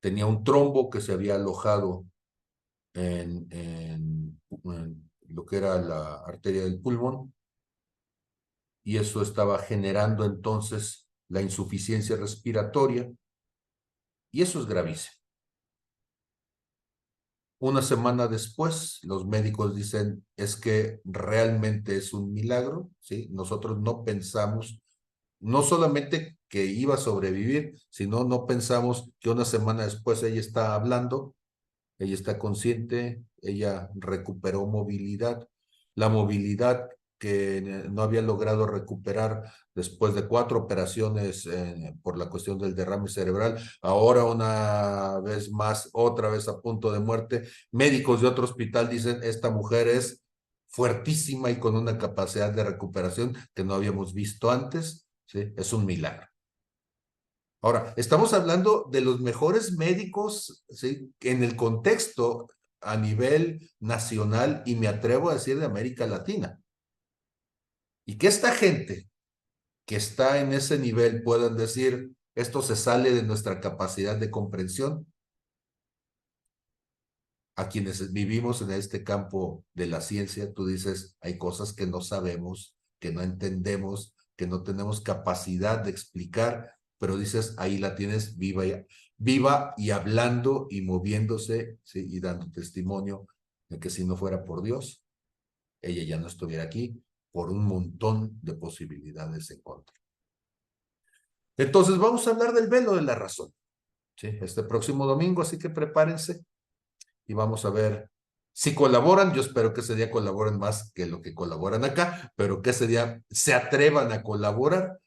Tenía un trombo que se había alojado en lo que era la arteria del pulmón, y eso estaba generando entonces la insuficiencia respiratoria, y eso es gravísimo. Una semana después, los médicos dicen, es que realmente es un milagro, ¿sí? Nosotros no pensamos, no solamente que iba a sobrevivir, sino no pensamos que una semana después ella está hablando, ella está consciente, ella recuperó movilidad. La movilidad que no había logrado recuperar después de 4 operaciones por la cuestión del derrame cerebral, ahora una vez más, otra vez a punto de muerte. Médicos de otro hospital dicen, esta mujer es fuertísima y con una capacidad de recuperación que no habíamos visto antes, ¿sí? Es un milagro. Ahora, estamos hablando de los mejores médicos, ¿sí?, en el contexto a nivel nacional, y me atrevo a decir de América Latina. Y que esta gente que está en ese nivel puedan decir, esto se sale de nuestra capacidad de comprensión. A quienes vivimos en este campo de la ciencia, tú dices, hay cosas que no sabemos, que no entendemos, que no tenemos capacidad de explicar, pero dices, ahí la tienes viva y hablando y moviéndose, ¿sí?, y dando testimonio de que si no fuera por Dios, ella ya no estuviera aquí, por un montón de posibilidades en contra. Entonces vamos a hablar del velo de la razón, ¿sí?, este próximo domingo, así que prepárense y vamos a ver si colaboran. Yo espero que ese día colaboren más que lo que colaboran acá, pero que ese día se atrevan a colaborar,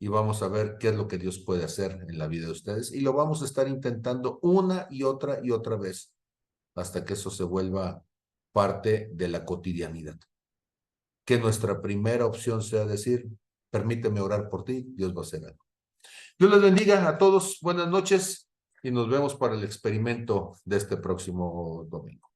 y vamos a ver qué es lo que Dios puede hacer en la vida de ustedes, y lo vamos a estar intentando una y otra vez hasta que eso se vuelva parte de la cotidianidad. Que nuestra primera opción sea decir, permíteme orar por ti, Dios va a hacer algo. Dios les bendiga a todos, buenas noches, y nos vemos para el experimento de este próximo domingo.